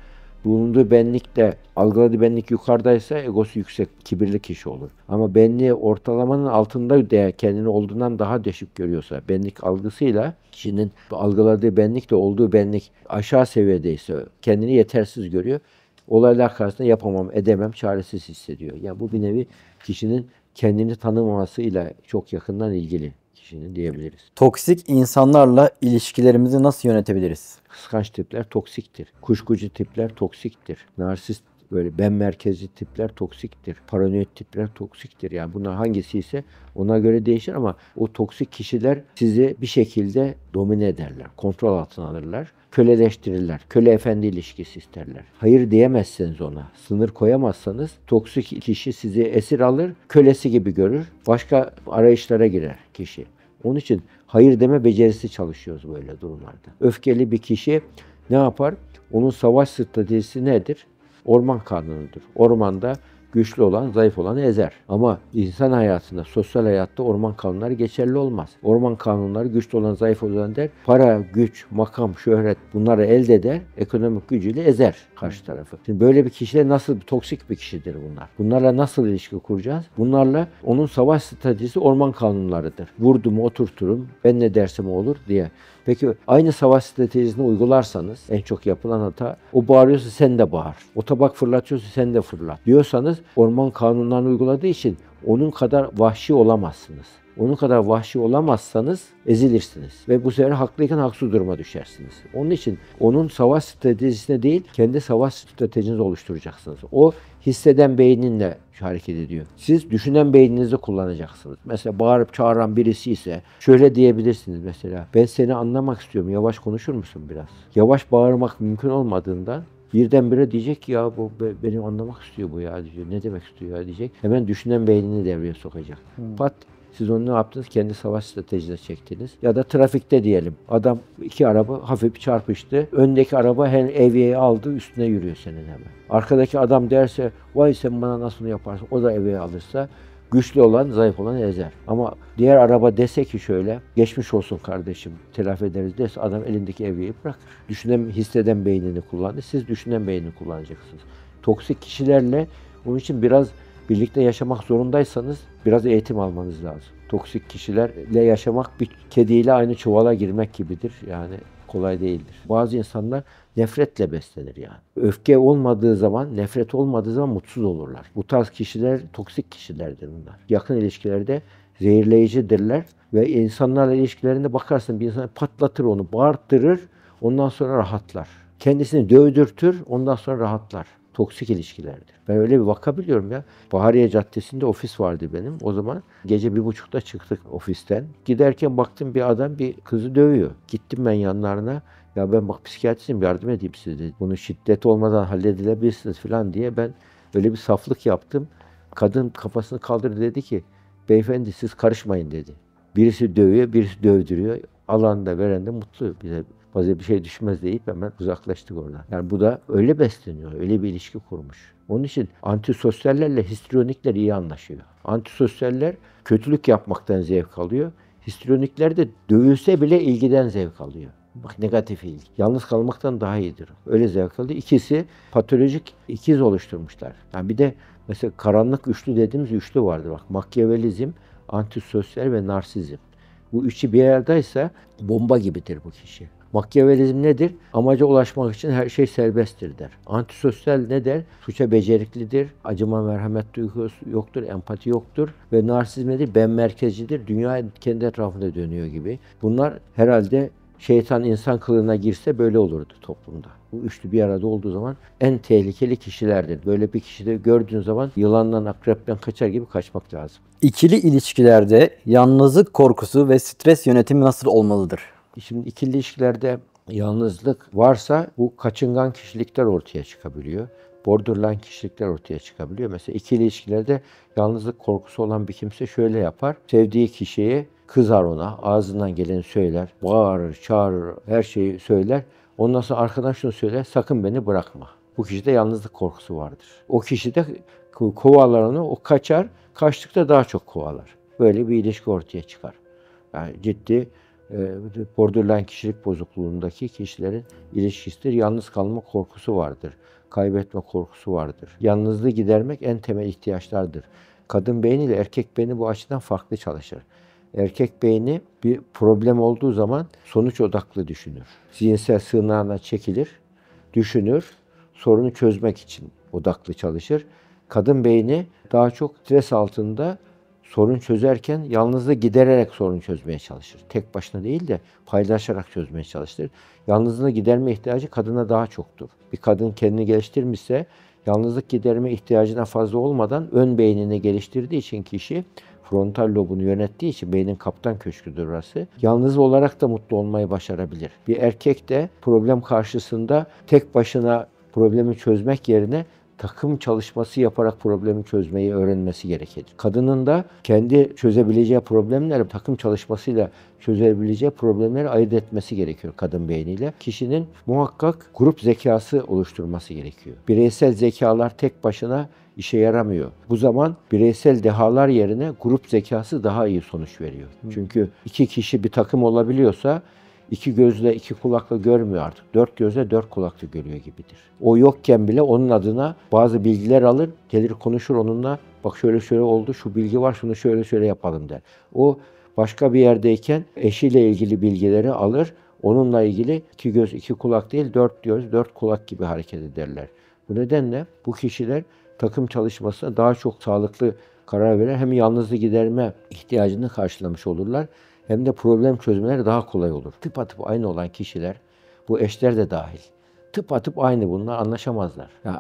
Bulunduğu benlikle algıladığı benlik yukarıdaysa egosu yüksek, kibirli kişi olur. Ama benliği ortalamanın altında değer kendini olduğundan daha düşük görüyorsa, benlik algısıyla kişinin algıladığı benlikle olduğu benlik aşağı seviyedeyse kendini yetersiz görüyor. Olaylar karşısında yapamam, edemem, çaresiz hissediyor. Yani bu bir nevi kişinin kendini tanımamasıyla çok yakından ilgili kişinin diyebiliriz. Toksik insanlarla ilişkilerimizi nasıl yönetebiliriz? Kıskanç tipler toksiktir. Kuşkucu tipler toksiktir. Narsist böyle ben merkezci tipler toksiktir. Paranoid tipler toksiktir. Yani bunlar hangisi ise ona göre değişir ama o toksik kişiler sizi bir şekilde domine ederler. Kontrol altına alırlar. Köleleştirirler. Köle efendi ilişkisi isterler. Hayır diyemezseniz ona, sınır koyamazsanız toksik kişi sizi esir alır, kölesi gibi görür. Başka arayışlara girer kişi. Onun için hayır deme becerisi çalışıyoruz böyle durumlarda. Öfkeli bir kişi ne yapar? Onun savaş stratejisi nedir? Orman kanunudur. Ormanda güçlü olan, zayıf olanı ezer. Ama insan hayatında, sosyal hayatta orman kanunları geçerli olmaz. Orman kanunları güçlü olan, zayıf olan der. Para, güç, makam, şöhret bunları elde eder. Ekonomik gücüyle ezer karşı tarafı. Şimdi böyle bir kişiler nasıl bir toksik bir kişidir bunlar? Bunlarla nasıl ilişki kuracağız? Bunlarla onun savaş stratejisi orman kanunlarıdır. Vurdum, oturturum, ben ne dersem olur diye. Peki aynı savaş stratejisini uygularsanız en çok yapılan hata o bağırıyorsa sen de bağır. O tabak fırlatıyorsa sen de fırlat diyorsanız orman kanunlarını uyguladığı için onun kadar vahşi olamazsınız. Onun kadar vahşi olamazsanız ezilirsiniz. Ve bu sefer haklıyken haksız duruma düşersiniz. Onun için onun savaş stratejisine değil, kendi savaş stratejinizi oluşturacaksınız. O hisseden beyninle hareket ediyor. Siz düşünen beyninizi kullanacaksınız. Mesela bağırıp çağıran birisi ise şöyle diyebilirsiniz mesela. Ben seni anlamak istiyorum. Yavaş konuşur musun biraz? Yavaş bağırmak mümkün olmadığından birdenbire diyecek ki ya bu beni anlamak istiyor bu ya diyecek. Ne demek istiyor ya diyecek. Hemen düşünen beynini devreye sokacak. Pat siz onu ne yaptınız? Kendi savaş stratejine çektiniz. Ya da trafikte diyelim. Adam iki araba hafif çarpıştı. Öndeki araba hem evyeyi aldı üstüne yürüyor senin hemen. Arkadaki adam derse vay sen bana nasıl yaparsın? O da evyeyi alırsa güçlü olan zayıf olanı ezer. Ama diğer araba dese ki şöyle geçmiş olsun kardeşim telafi ederiz dese adam elindeki evyeyi bırakır. Düşünen, hisseden beynini kullandı. Siz düşünen beynini kullanacaksınız. Toksik kişilerle bunun için biraz birlikte yaşamak zorundaysanız biraz eğitim almanız lazım. Toksik kişilerle yaşamak bir kediyle aynı çuvala girmek gibidir. Yani kolay değildir. Bazı insanlar nefretle beslenir yani. Öfke olmadığı zaman, nefret olmadığı zaman mutsuz olurlar. Bu tarz kişiler toksik kişilerdir bunlar. Yakın ilişkilerde zehirleyicidirler ve insanlarla ilişkilerinde bakarsın bir insan patlatır onu, bağırttırır, ondan sonra rahatlar. Kendisini dövdürtür, ondan sonra rahatlar. Toksik ilişkilerdir. Ben öyle bir vaka biliyorum ya. Bahariye Caddesi'nde ofis vardı benim. O zaman gece 1.30'da çıktık ofisten. Giderken baktım bir adam bir kızı dövüyor. Gittim ben yanlarına. Ya ben bak psikiyatristim yardım edeyim size dedi. Bunu şiddet olmadan halledilebilirsiniz falan diye ben öyle bir saflık yaptım. Kadın kafasını kaldırdı dedi ki beyefendi siz karışmayın dedi. Birisi dövüyor, birisi dövdürüyor. Alan da veren de mutlu. Bize bazen bir şey düşmez deyip hemen uzaklaştık oradan. Yani bu da öyle besleniyor, öyle bir ilişki kurmuş. Onun için antisosyallerle histrionikler iyi anlaşıyor. Antisosyaller kötülük yapmaktan zevk alıyor. Histrionikler de dövülse bile ilgiden zevk alıyor. Bak negatif ilgi. Yalnız kalmaktan daha iyidir. Öyle zevk alıyor. İkisi patolojik ikiz oluşturmuşlar. Yani bir de mesela karanlık üçlü dediğimiz üçlü vardır. Bak Makyavelizm, antisosyal ve narsizm. Bu üçü bir aradaysa bomba gibidir bu kişi. Makyavelizm nedir? Amaca ulaşmak için her şey serbesttir der. Antisosyal ne der? Suça beceriklidir, acıma merhamet duygusu yoktur, empati yoktur. Ve narsizm nedir? Ben merkezcidir, dünya kendi etrafında dönüyor gibi. Bunlar herhalde şeytan insan kılığına girse böyle olurdu toplumda. Bu üçlü bir arada olduğu zaman en tehlikeli kişilerdir. Böyle bir kişi de gördüğün zaman yılandan, akrepten kaçar gibi kaçmak lazım. İkili ilişkilerde yalnızlık korkusu ve stres yönetimi nasıl olmalıdır? Şimdi ikili ilişkilerde Yalnızlık varsa bu kaçıngan kişilikler ortaya çıkabiliyor. Borderline kişilikler ortaya çıkabiliyor. Mesela ikili ilişkilerde yalnızlık korkusu olan bir kimse şöyle yapar. Sevdiği kişiye kızar ona, ağzından geleni söyler, bağırır, çağırır, her şeyi söyler. Ondan sonra arkadan şunu söyler, sakın beni bırakma. Bu kişide yalnızlık korkusu vardır. O kişi de kovalar onu, o kaçar, kaçtıkça daha çok kovalar. Böyle bir ilişki ortaya çıkar. Yani ciddi borderline kişilik bozukluğundaki kişilerin ilişkisidir. Yalnız kalma korkusu vardır. Kaybetme korkusu vardır. Yalnızlığı gidermek en temel ihtiyaçlardır. Kadın beyni ile erkek beyni bu açıdan farklı çalışır. Erkek beyni bir problem olduğu zaman sonuç odaklı düşünür. Zihinsel sığınağına çekilir, düşünür, sorunu çözmek için odaklı çalışır. Kadın beyni daha çok stres altında sorun çözerken yalnızlığı gidererek sorun çözmeye çalışır. Tek başına değil de paylaşarak çözmeye çalışır. Yalnızlığı giderme ihtiyacı kadına daha çoktur. Bir kadın kendini geliştirmişse yalnızlık giderme ihtiyacına fazla olmadan ön beynini geliştirdiği için kişi frontal lobunu yönettiği için beynin kaptan köşküdür orası. Yalnız olarak da mutlu olmayı başarabilir. Bir erkek de problem karşısında tek başına problemi çözmek yerine takım çalışması yaparak problemi çözmeyi öğrenmesi gerekir. Kadının da kendi çözebileceği problemleri takım çalışmasıyla çözebileceği problemleri ayırt etmesi gerekiyor kadın beyniyle. Kişinin muhakkak grup zekası oluşturması gerekiyor. Bireysel zekalar tek başına işe yaramıyor. Bu zaman bireysel dehalar yerine grup zekası daha iyi sonuç veriyor. Çünkü iki kişi bir takım olabiliyorsa İki gözle, iki kulakla görmüyor artık. Dört gözle, dört kulakla görüyor gibidir. O yokken bile onun adına bazı bilgiler alır, gelir konuşur onunla. Bak şöyle şöyle oldu, şu bilgi var, şunu şöyle şöyle yapalım der. O başka bir yerdeyken eşiyle ilgili bilgileri alır. Onunla ilgili iki göz, iki kulak değil, dört göz, dört kulak gibi hareket ederler. Bu nedenle bu kişiler takım çalışmasına daha çok sağlıklı karar verir. Hem yalnızlığı giderme ihtiyacını karşılamış olurlar. Hem de problem çözmeleri daha kolay olur. Tıpatıp aynı olan kişiler, bu eşler de dahil. Tıpatıp aynı bunlar anlaşamazlar. Yani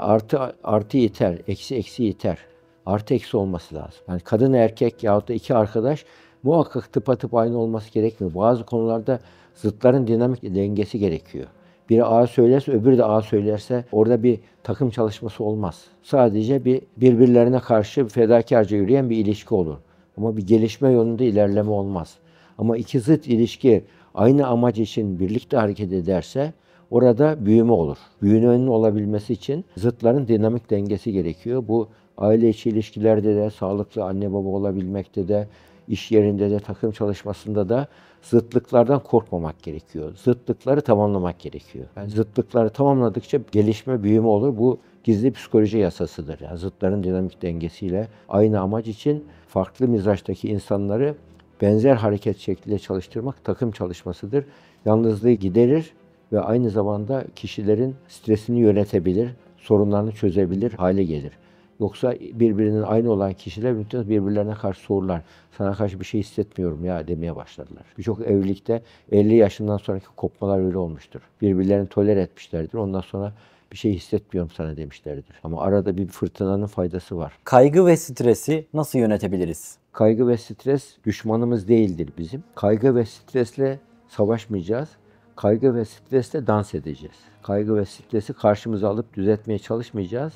artı yeter, eksi yeter. Artı eksi olması lazım. Yani kadın erkek yahut da iki arkadaş muhakkak tıpatıp aynı olması gerekmiyor. Bazı konularda zıtların dinamik dengesi gerekiyor. Biri A söylerse öbürü de A söylerse orada bir takım çalışması olmaz. Sadece birbirlerine karşı fedakarca yürüyen bir ilişki olur. Ama bir gelişme yolunda ilerleme olmaz. Ama iki zıt ilişki aynı amaç için birlikte hareket ederse orada büyüme olur. Büyümenin olabilmesi için zıtların dinamik dengesi gerekiyor. Bu aile içi ilişkilerde de, sağlıklı anne baba olabilmekte de, iş yerinde de, takım çalışmasında da zıtlıklardan korkmamak gerekiyor. Zıtlıkları tamamlamak gerekiyor. Yani zıtlıkları tamamladıkça gelişme, büyüme olur. Bu gizli psikoloji yasasıdır. Yani zıtların dinamik dengesiyle aynı amaç için farklı mizaçtaki insanları benzer hareket şekliyle çalıştırmak takım çalışmasıdır. Yalnızlığı giderir ve aynı zamanda kişilerin stresini yönetebilir, sorunlarını çözebilir hale gelir. Yoksa birbirinin aynı olan kişiler birbirlerine karşı sorular. Sana karşı bir şey hissetmiyorum ya demeye başladılar. Birçok evlilikte 50 yaşından sonraki kopmalar öyle olmuştur. Birbirlerini tolere etmişlerdir. Ondan sonra bir şey hissetmiyorum sana demişlerdir. Ama arada bir fırtınanın faydası var. Kaygı ve stresi nasıl yönetebiliriz? Kaygı ve stres düşmanımız değildir bizim. Kaygı ve stresle savaşmayacağız. Kaygı ve stresle dans edeceğiz. Kaygı ve stresi karşımıza alıp düzeltmeye çalışmayacağız.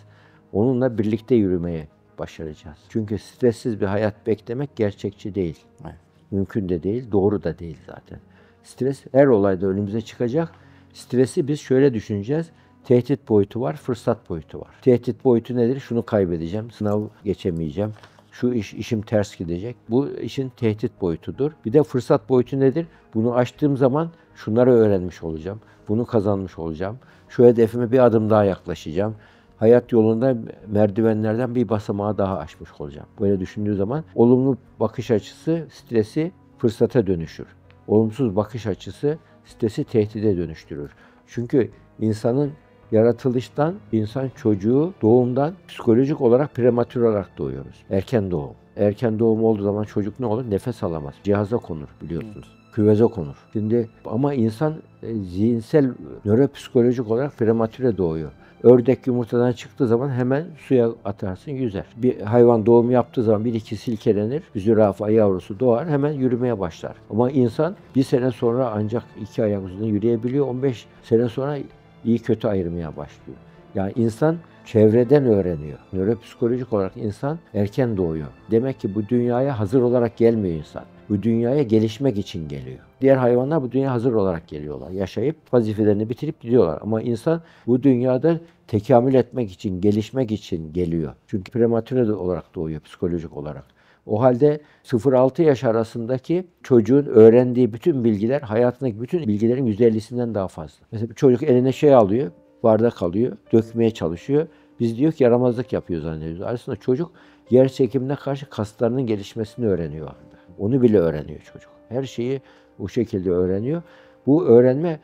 Onunla birlikte yürümeye başaracağız. Çünkü stressiz bir hayat beklemek gerçekçi değil. Evet. Mümkün de değil, doğru da değil zaten. Stres her olayda önümüze çıkacak. Stresi biz şöyle düşüneceğiz. Tehdit boyutu var, fırsat boyutu var. Tehdit boyutu nedir? Şunu kaybedeceğim, sınav geçemeyeceğim. Şu işim ters gidecek. Bu işin tehdit boyutudur. Bir de fırsat boyutu nedir? Bunu aştığım zaman şunları öğrenmiş olacağım. Bunu kazanmış olacağım. Şu hedefime bir adım daha yaklaşacağım. Hayat yolunda merdivenlerden bir basamağı daha aşmış olacağım. Böyle düşündüğü zaman olumlu bakış açısı stresi fırsata dönüşür. Olumsuz bakış açısı stresi tehdide dönüştürür. Çünkü insanın yaratılıştan, insan çocuğu doğumdan psikolojik olarak prematür olarak doğuyoruz. Erken doğum. Erken doğum olduğu zaman çocuk ne olur? Nefes alamaz. Cihaza konur biliyorsunuz. küveze konur. Şimdi ama insan zihinsel, nöropsikolojik olarak prematüre doğuyor. Ördek yumurtadan çıktığı zaman hemen suya atarsın, yüzer. Bir hayvan doğum yaptığı zaman bir iki silkelenir, bir zürafa yavrusu doğar, hemen yürümeye başlar. Ama insan bir sene sonra ancak iki ayak üzerinde yürüyebiliyor, 15 sene sonra iyi kötü ayırmaya başlıyor. Yani insan çevreden öğreniyor. Nöropsikolojik olarak insan erken doğuyor. Demek ki bu dünyaya hazır olarak gelmiyor insan. Bu dünyaya gelişmek için geliyor. Diğer hayvanlar bu dünyaya hazır olarak geliyorlar. Yaşayıp vazifelerini bitirip gidiyorlar. Ama insan bu dünyada tekamül etmek için, gelişmek için geliyor. Çünkü prematüre olarak doğuyor psikolojik olarak. O halde 0-6 yaş arasındaki çocuğun öğrendiği bütün bilgiler hayatındaki bütün bilgilerin %50'sinden daha fazla. Mesela bir çocuk eline şey alıyor, bardak alıyor, dökmeye çalışıyor. Biz diyor ki yaramazlık yapıyor zannediyoruz. Aslında çocuk yer çekimine karşı kaslarının gelişmesini öğreniyor anda. Onu bile öğreniyor çocuk. Her şeyi bu şekilde öğreniyor. Bu öğrenme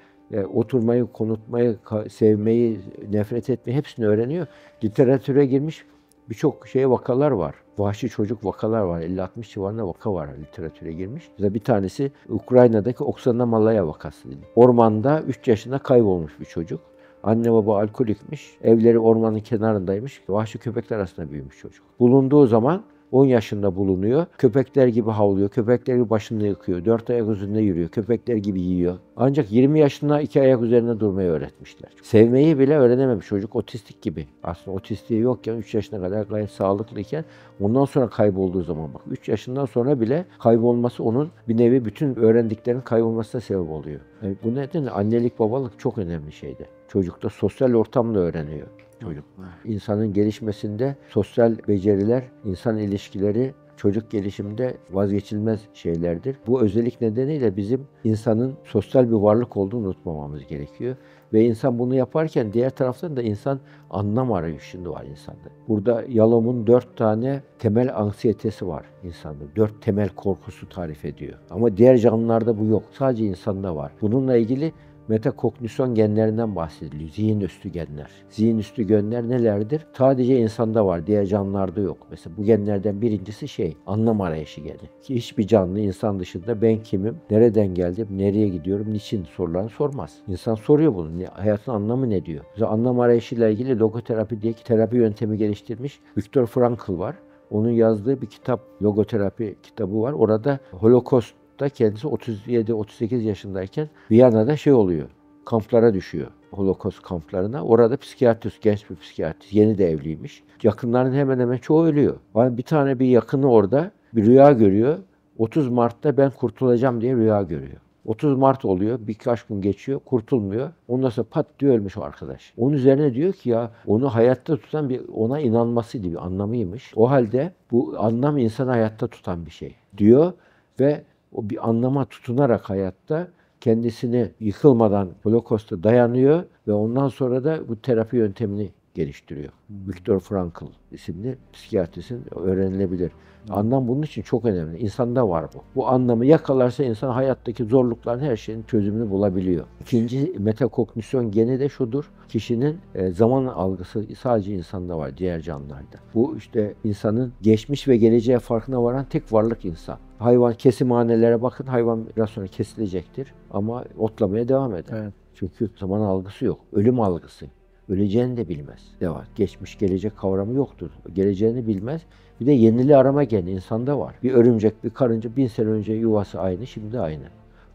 oturmayı, konutmayı, sevmeyi, nefret etmeyi hepsini öğreniyor. Literatüre girmiş birçok vakalar var. Vahşi çocuk vakalar var. 50-60 civarında vaka var literatüre girmiş. Mesela bir tanesi Ukrayna'daki Oksana Malaya vakası. Ormanda 3 yaşında kaybolmuş bir çocuk. Anne baba alkolikmiş. Evleri ormanın kenarındaymış. Vahşi köpekler arasında büyümüş çocuk. Bulunduğu zaman 10 yaşında bulunuyor. Köpekler gibi havlıyor. Köpekler gibi başını yıkıyor. 4 ayak üzerinde yürüyor. Köpekler gibi yiyor. Ancak 20 yaşında 2 ayak üzerinde durmayı öğretmişler. Sevmeyi bile öğrenememiş çocuk. Otistik gibi. Aslında otistiği yokken 3 yaşına kadar gayet sağlıklıyken ondan sonra kaybolduğu zaman bak. 3 yaşından sonra bile kaybolması onun bir nevi bütün öğrendiklerinin kaybolmasına sebep oluyor. Yani bu nedenle annelik babalık çok önemli şeydi. Çocuk da sosyal ortamda öğreniyor. Çocuk. İnsanın gelişmesinde sosyal beceriler, insan ilişkileri çocuk gelişiminde vazgeçilmez şeylerdir. Bu özellik nedeniyle bizim insanın sosyal bir varlık olduğunu unutmamamız gerekiyor. Ve insan bunu yaparken diğer taraftan da insan anlam arayışında var insanda. Burada Yalom'un 4 tane temel anksiyetesi var insanda. 4 temel korkusu tarif ediyor. Ama diğer canlılarda bu yok. Sadece insanda var. Bununla ilgili metakognisyon genlerinden bahsediliyor. Zihin üstü genler. Zihin üstü genler nelerdir? Sadece insanda var, diğer canlılarda yok. Mesela bu genlerden birincisi anlam arayışı geni. Ki hiçbir canlı insan dışında ben kimim, nereden geldim, nereye gidiyorum, niçin sorularını sormaz. İnsan soruyor bunu. Hayatın anlamı ne diyor? Mesela anlam arayışıyla ilgili logoterapi diye terapi yöntemi geliştirmiş Viktor Frankl var. Onun yazdığı bir kitap, logoterapi kitabı var. Orada Holocaust kendisi 37-38 yaşındayken Viyana'da oluyor. Kamplara düşüyor. Holocaust kamplarına. Orada psikiyatrist, genç bir psikiyatrist. Yeni de evliymiş. Yakınların hemen hemen çoğu ölüyor. Yani bir yakını orada bir rüya görüyor. 30 Mart'ta ben kurtulacağım diye rüya görüyor. 30 Mart oluyor. Birkaç gün geçiyor. Kurtulmuyor. Ondan sonra pat diyor ölmüş o arkadaş. Onun üzerine diyor ki ya onu hayatta tutan ona inanmasıydı, bir anlamıymış. O halde bu anlam insanı hayatta tutan bir şey diyor ve o bir anlama tutunarak hayatta kendisini yıkılmadan Holocaust'a dayanıyor ve ondan sonra da bu terapi yöntemini geliştiriyor. Viktor Frankl isimli psikiyatristin öğrenilebilir. Anlam bunun için çok önemli. İnsanda var bu. Bu anlamı yakalarsa insan hayattaki zorlukların her şeyin çözümünü bulabiliyor. İkinci metakognisyon geni de şudur. Kişinin zaman algısı sadece insanda var, diğer canlılarda. Bu insanın geçmiş ve geleceğe farkına varan tek varlık insan. Hayvan kesimhanelere bakın, hayvan biraz sonra kesilecektir ama otlamaya devam eder. Evet. Çünkü zaman algısı yok, ölüm algısı. Öleceğini de bilmez. Ne var? Geçmiş, gelecek kavramı yoktur. Geleceğini bilmez. Bir de yeniliği arama geni insanda var. Bir örümcek, bir karınca 1000 sene önce yuvası aynı, şimdi aynı.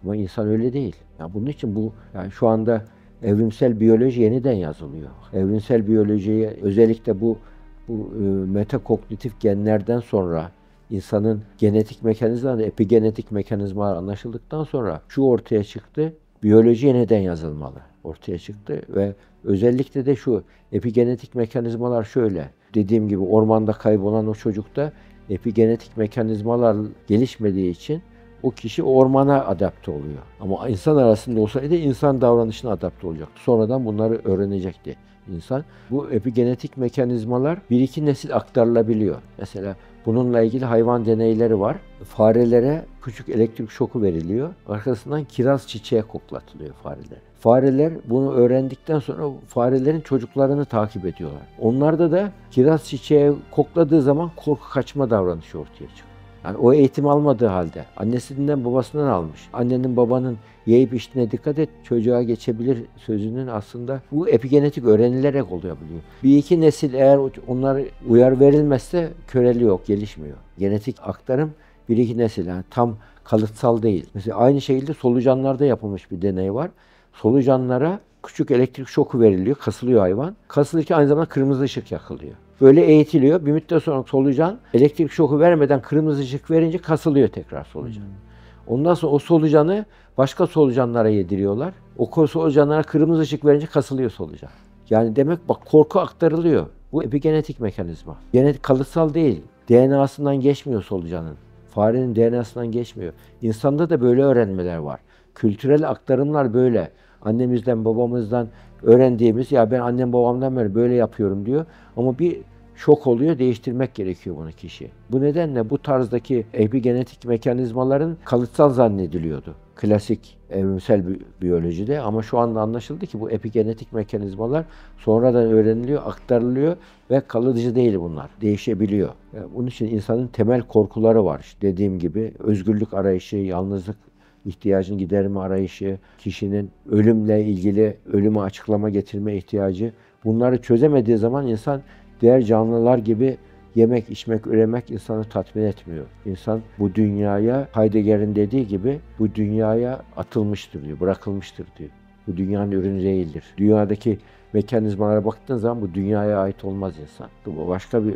Ama insan öyle değil. Yani bunun için şu anda evrimsel biyoloji yeniden yazılıyor. Evrimsel biyolojiye özellikle bu metakognitif genlerden sonra insanın genetik mekanizmaları, epigenetik mekanizmalar anlaşıldıktan sonra şu ortaya çıktı. Biyoloji yeniden yazılmalı ortaya çıktı ve özellikle de şu epigenetik mekanizmalar şöyle. Dediğim gibi ormanda kaybolan o çocukta epigenetik mekanizmalar gelişmediği için o kişi ormana adapte oluyor. Ama insan arasında olsaydı insan davranışına adapte olacaktı. Sonradan bunları öğrenecekti insan. Bu epigenetik mekanizmalar 1-2 nesil aktarılabiliyor. Mesela bununla ilgili hayvan deneyleri var. Farelere küçük elektrik şoku veriliyor. Arkasından kiraz çiçeği koklatılıyor farelere. Fareler bunu öğrendikten sonra farelerin çocuklarını takip ediyorlar. Onlarda da kiraz çiçeği kokladığı zaman korku kaçma davranışı ortaya çıkıyor. Yani o eğitim almadığı halde annesinden babasından almış. Annenin babanın yiyip içtiğine dikkat et, çocuğa geçebilir sözünün aslında bu epigenetik öğrenilerek olabiliyor. Bir iki nesil eğer onlar uyar verilmezse köreliyor, gelişmiyor. Genetik aktarım bir iki nesil, yani tam kalıtsal değil. Mesela aynı şekilde solucanlarda yapılmış bir deney var. Solucanlara küçük elektrik şoku veriliyor, kasılıyor hayvan. Kasılırken aynı zamanda kırmızı ışık yakılıyor. Böyle eğitiliyor. Bir müddet sonra solucan elektrik şoku vermeden kırmızı ışık verince kasılıyor tekrar solucan. Ondan sonra o solucanı başka solucanlara yediriyorlar. O solucanlara kırmızı ışık verince kasılıyor solucan. Yani demek bak, korku aktarılıyor. Bu epigenetik mekanizma. Genetik kalıtsal değil. DNA'sından geçmiyor solucanın. Farenin DNA'sından geçmiyor. İnsanda da böyle öğrenmeler var. Kültürel aktarımlar böyle. Annemizden, babamızdan öğrendiğimiz, ya ben annem babamdan beri böyle yapıyorum diyor. Ama bir şok oluyor, değiştirmek gerekiyor bunu kişi. Bu nedenle bu tarzdaki epigenetik mekanizmaların kalıtsal zannediliyordu. Klasik evrimsel biyolojide, ama şu anda anlaşıldı ki bu epigenetik mekanizmalar sonradan öğreniliyor, aktarılıyor ve kalıcı değil bunlar. Değişebiliyor. Yani bunun için insanın temel korkuları var. İşte dediğim gibi özgürlük arayışı, yalnızlık ihtiyacını giderme arayışı, kişinin ölümle ilgili ölümü açıklama getirme ihtiyacı. Bunları çözemediği zaman insan diğer canlılar gibi yemek, içmek, üremek insanı tatmin etmiyor. İnsan bu dünyaya, Heidegger'in dediği gibi, bu dünyaya atılmıştır diyor, bırakılmıştır diyor. Bu dünyanın ürünü değildir. Dünyadaki mekanizmalara baktığın zaman bu dünyaya ait olmaz insan. Bu başka bir,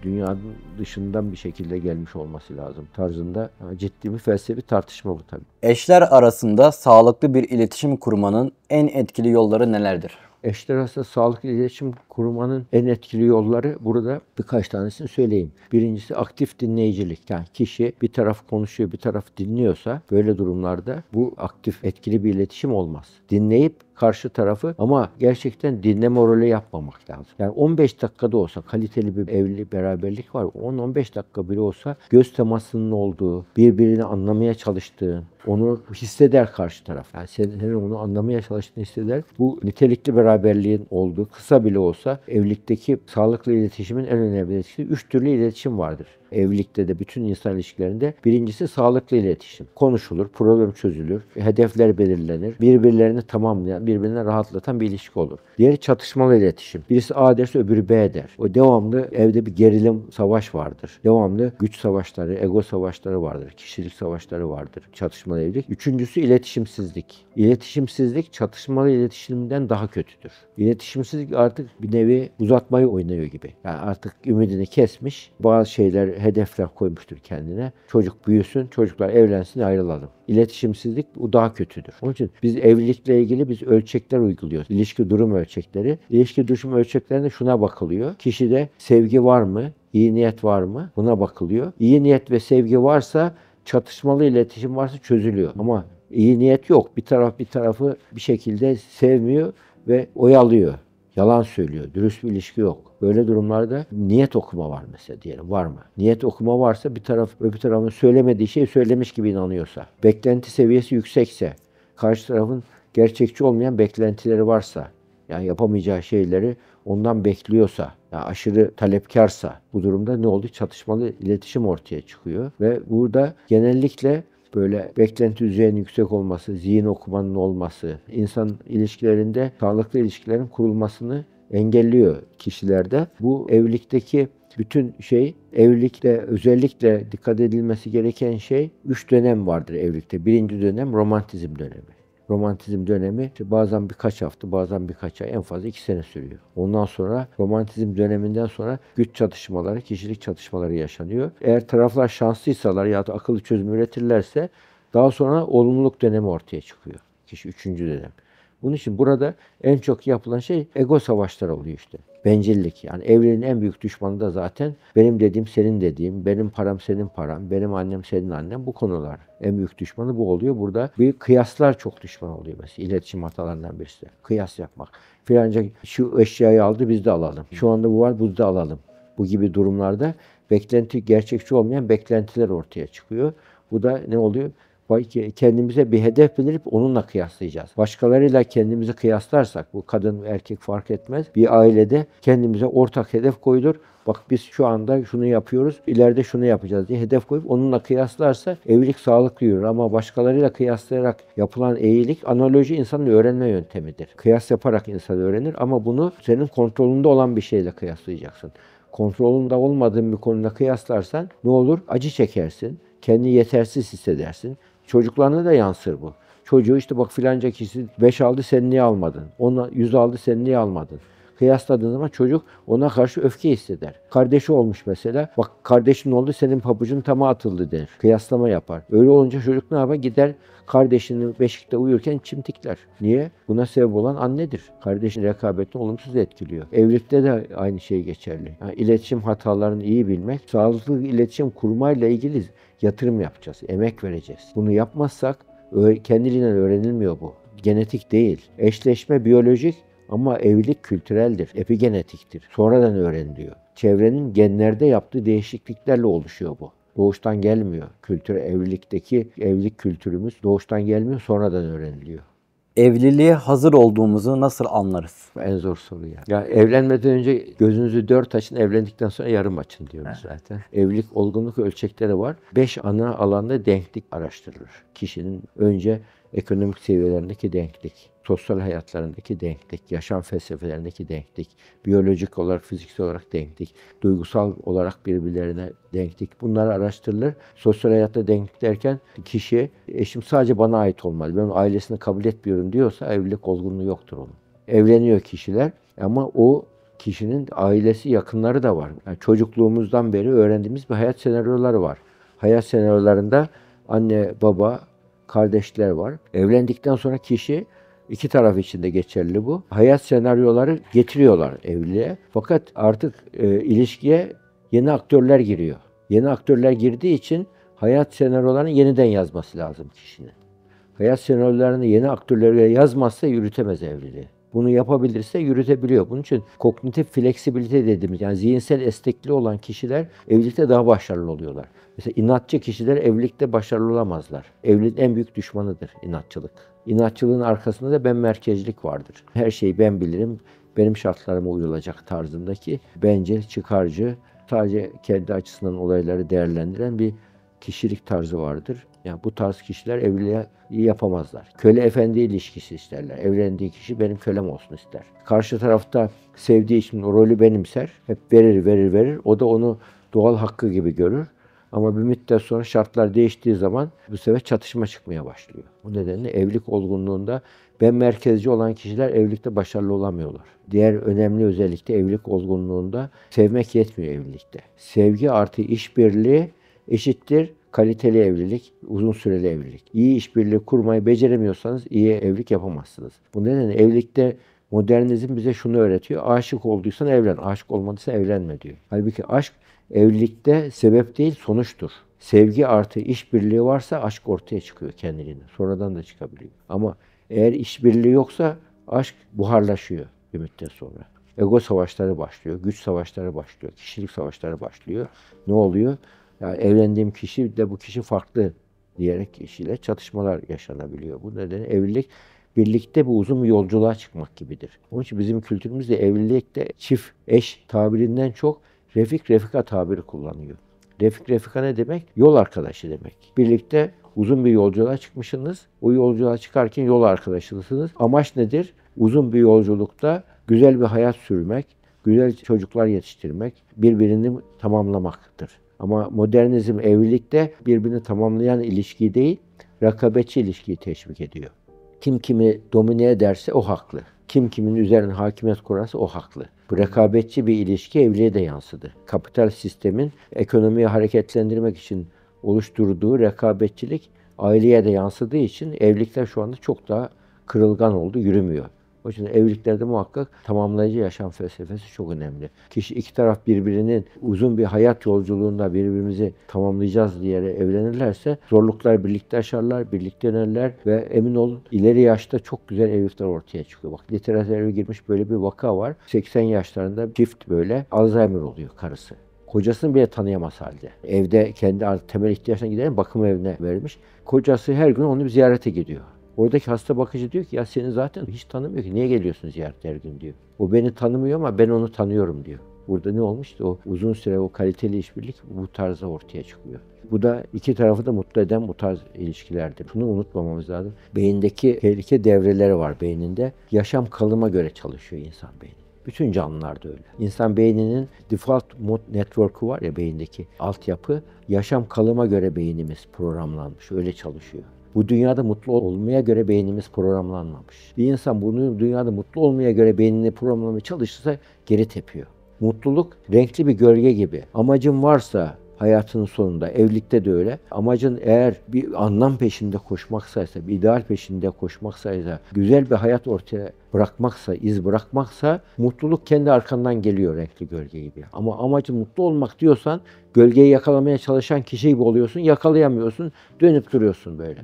dünyanın dışından bir şekilde gelmiş olması lazım tarzında ciddi bir felsefi tartışma bu tabii. Eşler arasında sağlıklı bir iletişim kurmanın en etkili yolları nelerdir? Eşler arasında sağlıklı iletişim kurmanın en etkili yolları, burada birkaç tanesini söyleyeyim. Birincisi aktif dinleyicilik. Yani kişi bir taraf konuşuyor, bir taraf dinliyorsa böyle durumlarda bu aktif, etkili bir iletişim olmaz. Dinleyip karşı tarafı, ama gerçekten dinleme rolü yapmamak lazım. Yani 15 dakikada olsa kaliteli bir evli beraberlik var. 10-15 dakika bile olsa göz temasının olduğu, birbirini anlamaya çalıştığın, onu hisseder karşı taraf. Yani senin onu anlamaya çalıştığını hisseder. Bu nitelikli beraberliğin olduğu, kısa bile olsa evlilikteki sağlıklı iletişimin en önemli etkisi. 3 türlü iletişim vardır. Evlilikte de, bütün insan ilişkilerinde. Birincisi sağlıklı iletişim. Konuşulur, problem çözülür, hedefler belirlenir, birbirlerini tamamlayan, birbirine rahatlatan bir ilişki olur. Diğeri çatışmalı iletişim. Birisi A derse öbürü B der. O devamlı evde bir gerilim, savaş vardır. Devamlı güç savaşları, ego savaşları vardır, kişilik savaşları vardır. Çatışmalı evlilik. Üçüncüsü iletişimsizlik. İletişimsizlik çatışmalı iletişimden daha kötüdür. İletişimsizlik artık bir nevi uzatmayı oynuyor gibi. Yani artık ümidini kesmiş, bazı şeyler, hedefler koymuştur kendine. Çocuk büyüsün, çocuklar evlensin, ayrılalım. İletişimsizlik bu daha kötüdür. Onun için biz evlilikle ilgili ölçekler uyguluyoruz. İlişki durum ölçekleri. İlişki durum ölçeklerinde şuna bakılıyor. Kişide sevgi var mı? İyi niyet var mı? Buna bakılıyor. İyi niyet ve sevgi varsa, çatışmalı iletişim varsa çözülüyor. Ama iyi niyet yok. Bir taraf bir tarafı bir şekilde sevmiyor ve oyalıyor. Yalan söylüyor. Dürüst bir ilişki yok. Böyle durumlarda niyet okuma var mesela diyelim. Var mı? Niyet okuma varsa, bir taraf öbür tarafın söylemediği şeyi söylemiş gibi inanıyorsa, beklenti seviyesi yüksekse, karşı tarafın gerçekçi olmayan beklentileri varsa, yani yapamayacağı şeyleri ondan bekliyorsa, yani aşırı talepkarsa, bu durumda ne oldu? Çatışmalı iletişim ortaya çıkıyor ve burada genellikle böyle beklenti düzeyinin yüksek olması, zihin okumanın olması, insan ilişkilerinde sağlıklı ilişkilerin kurulmasını engelliyor kişilerde. Bu evlilikteki bütün evlilikte özellikle dikkat edilmesi gereken 3 dönem vardır evlilikte. Birinci dönem romantizm dönemi. Romantizm dönemi bazen birkaç hafta, bazen birkaç ay, en fazla 2 sene sürüyor. Ondan sonra romantizm döneminden sonra güç çatışmaları, kişilik çatışmaları yaşanıyor. Eğer taraflar şanslıysalar ya da akıllı çözüm üretirlerse, daha sonra olumluluk dönemi ortaya çıkıyor. Kişi 3. dönem. Bunun için burada en çok yapılan ego savaşları oluyor işte. Bencillik. Yani evliliğin en büyük düşmanı da zaten benim dediğim senin dediğim, benim param senin param, benim annem senin annem, bu konular. En büyük düşmanı bu oluyor. Burada bir kıyaslar çok düşman oluyor mesela. İletişim hatalarından birisi. Kıyas yapmak. Filanca şu eşyayı aldı, biz de alalım. Şu anda bu var, biz de alalım. Bu gibi durumlarda gerçekçi olmayan beklentiler ortaya çıkıyor. Bu da ne oluyor? Kendimize bir hedef belirleyip onunla kıyaslayacağız. Başkalarıyla kendimizi kıyaslarsak, bu kadın erkek fark etmez, bir ailede kendimize ortak hedef koyulur. Bak biz şu anda şunu yapıyoruz, ileride şunu yapacağız diye hedef koyup onunla kıyaslarsa evlilik sağlıklı yürür. Ama başkalarıyla kıyaslayarak yapılan eğilik, analoji insanın öğrenme yöntemidir. Kıyas yaparak insan öğrenir ama bunu senin kontrolünde olan bir şeyle kıyaslayacaksın. Kontrolünde olmadığın bir konuda kıyaslarsan ne olur? Acı çekersin, kendini yetersiz hissedersin. Çocuklarına da yansır bu. Çocuğu işte bak filanca kişi 5 aldı sen niye almadın? Ona 100 aldı sen niye almadın? Kıyasladığın zaman çocuk ona karşı öfke hisseder. Kardeşi olmuş mesela. Bak kardeşin oldu senin pabucun tama atıldı der. Kıyaslama yapar. Öyle olunca çocuk ne yapar? Gider kardeşinin beşikte uyurken çimtikler. Niye? Buna sebep olan annedir. Kardeşin rekabetini olumsuz etkiliyor. Evlilikte de aynı şey geçerli. Yani iletişim hatalarını iyi bilmek, sağlıklı iletişim kurmayla ilgili yatırım yapacağız. Emek vereceğiz. Bunu yapmazsak kendiliğinden öğrenilmiyor bu. Genetik değil. Eşleşme biyolojik ama evlilik kültüreldir, epigenetiktir. Sonradan öğreniliyor. Çevrenin genlerde yaptığı değişikliklerle oluşuyor bu. Doğuştan gelmiyor. Evlilik kültürümüz doğuştan gelmiyor, sonradan öğreniliyor. Evliliğe hazır olduğumuzu nasıl anlarız? En zor soru ya. Ya evlenmeden önce gözünüzü 4 açın, evlendikten sonra yarım açın diyoruz zaten. Evlilik olgunluk ölçekleri var. 5 ana alanda denklik araştırılır. Kişinin önce ekonomik seviyelerindeki denklik, sosyal hayatlarındaki denklik, yaşam felsefelerindeki denklik, biyolojik olarak, fiziksel olarak denklik, duygusal olarak birbirlerine denklik. Bunlar araştırılır. Sosyal hayatta denklik derken kişi, eşim sadece bana ait olmalı, ben ailesini kabul etmiyorum diyorsa evlilik olgunluğu yoktur onun. Evleniyor kişiler ama o kişinin ailesi, yakınları da var. Yani çocukluğumuzdan beri öğrendiğimiz bir hayat senaryoları var. Hayat senaryolarında anne, baba, kardeşler var. Evlendikten sonra kişi, iki taraf için de geçerli bu, hayat senaryoları getiriyorlar evliliğe. Fakat artık ilişkiye yeni aktörler giriyor. Yeni aktörler girdiği için hayat senaryolarını yeniden yazması lazım kişinin. Hayat senaryolarını yeni aktörlerle yazmazsa yürütemez evliliği. Bunu yapabilirse yürütebiliyor. Bunun için kognitif fleksibilite dediğimiz, yani zihinsel esnekliği olan kişiler evlilikte daha başarılı oluyorlar. Mesela inatçı kişiler evlilikte başarılı olamazlar. Evliliğin en büyük düşmanıdır inatçılık. İnatçılığın arkasında da ben merkezcilik vardır. Her şeyi ben bilirim, benim şartlarıma uyulacak tarzındaki bencil, çıkarcı, sadece kendi açısından olayları değerlendiren bir kişilik tarzı vardır. Yani bu tarz kişiler evliliği yapamazlar. Köle efendi ilişkisi isterler. Evlendiği kişi benim kölem olsun ister. Karşı tarafta sevdiği için o rolü benimser. Hep verir. O da onu doğal hakkı gibi görür. Ama bir müddet sonra şartlar değiştiği zaman bu sefer çatışma çıkmaya başlıyor. Bu nedenle evlilik olgunluğunda ben merkezci olan kişiler evlilikte başarılı olamıyorlar. Diğer önemli özellik de evlilik olgunluğunda sevmek yetmiyor evlilikte. Sevgi artı işbirliği eşittir kaliteli evlilik, uzun süreli evlilik. İyi işbirliği kurmayı beceremiyorsanız iyi evlilik yapamazsınız. Bu nedenle evlilikte modernizm bize şunu öğretiyor. Aşık olduysan evlen, aşık olmadıysan evlenme diyor. Halbuki aşk evlilikte sebep değil, sonuçtur. Sevgi artı işbirliği varsa aşk ortaya çıkıyor kendiliğinden. Sonradan da çıkabiliyor. Ama eğer işbirliği yoksa aşk buharlaşıyor bir müddet sonra. Ego savaşları başlıyor, güç savaşları başlıyor, kişilik savaşları başlıyor. Ne oluyor? Yani evlendiğim kişi de bu kişi farklı diyerek kişiyle çatışmalar yaşanabiliyor. Bu nedenle evlilik birlikte bu uzun bir yolculuğa çıkmak gibidir. Onun için bizim kültürümüzde evlilikte çift eş tabirinden çok refik refika tabiri kullanıyor. Refik refika ne demek? Yol arkadaşı demek. Birlikte uzun bir yolculuğa çıkmışsınız. O yolculuğa çıkarken yol arkadaşısınız. Amaç nedir? Uzun bir yolculukta güzel bir hayat sürmek, güzel çocuklar yetiştirmek, birbirini tamamlamaktır. Ama modernizm evlilikte birbirini tamamlayan ilişkiyi değil, rekabetçi ilişkiyi teşvik ediyor. Kim kimi domine ederse o haklı. Kim kimin üzerine hakimiyet kurarsa o haklı. Bu rekabetçi bir ilişki evliliğe de yansıdı. Kapital sistemin ekonomiyi hareketlendirmek için oluşturduğu rekabetçilik aileye de yansıdığı için evlilikler şu anda çok daha kırılgan oldu, yürümüyor. O yüzden evliliklerde muhakkak tamamlayıcı yaşam felsefesi çok önemli. Kişi iki taraf birbirinin uzun bir hayat yolculuğunda birbirimizi tamamlayacağız diye evlenirlerse zorluklar birlikte aşarlar, birlikte dönerler ve emin olun ileri yaşta çok güzel evlilikler ortaya çıkıyor. Bak literatüre girmiş böyle bir vaka var. 80 yaşlarında çift böyle Alzheimer oluyor karısı. Kocasını bile tanıyamaz halde. Evde kendi temel ihtiyaçlarına giden bakım evine verilmiş. Kocası her gün onu bir ziyarete gidiyor. Oradaki hasta bakıcı diyor ki ya seni zaten hiç tanımıyor ki. Niye geliyorsun ziyarete her gün diyor. O beni tanımıyor ama ben onu tanıyorum diyor. Burada ne olmuştu? O uzun süre o kaliteli işbirlik bu tarzda ortaya çıkıyor. Bu da iki tarafı da mutlu eden bu tarz ilişkilerdir. Şunu unutmamamız lazım. Beyindeki tehlike devreleri var beyninde. Yaşam kalıma göre çalışıyor insan beyni. Bütün canlılarda öyle. İnsan beyninin default mode network'u var ya beyindeki altyapı. Yaşam kalıma göre beynimiz programlanmış. Öyle çalışıyor. Bu dünyada mutlu olmaya göre beynimiz programlanmamış. Bir insan bunu dünyada mutlu olmaya göre beynini programlamaya çalışırsa geri tepiyor. Mutluluk renkli bir gölge gibi. Amacın varsa hayatının sonunda, evlilikte de öyle. Amacın eğer bir anlam peşinde koşmaksa, bir ideal peşinde koşmaksa, güzel bir hayat ortaya bırakmaksa, iz bırakmaksa mutluluk kendi arkandan geliyor renkli gölge gibi. Ama amacın mutlu olmak diyorsan gölgeyi yakalamaya çalışan kişi gibi oluyorsun, yakalayamıyorsun, dönüp duruyorsun böyle.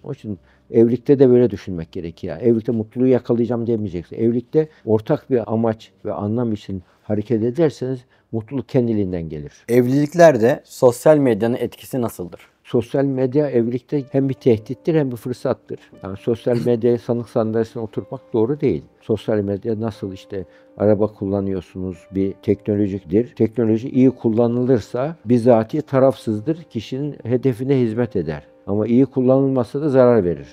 Onun için evlilikte de böyle düşünmek gerekiyor. Evlilikte mutluluğu yakalayacağım demeyeceksin. Evlilikte ortak bir amaç ve anlam için hareket ederseniz mutluluk kendiliğinden gelir. Evliliklerde sosyal medyanın etkisi nasıldır? Sosyal medya evlilikte hem bir tehdittir hem bir fırsattır. Yani sosyal medyaya sanık sandalyesine oturmak doğru değil. Sosyal medya nasıl işte araba kullanıyorsunuz bir teknolojiktir. Teknoloji iyi kullanılırsa bizatihi tarafsızdır. Kişinin hedefine hizmet eder. Ama iyi kullanılmazsa da zarar verir.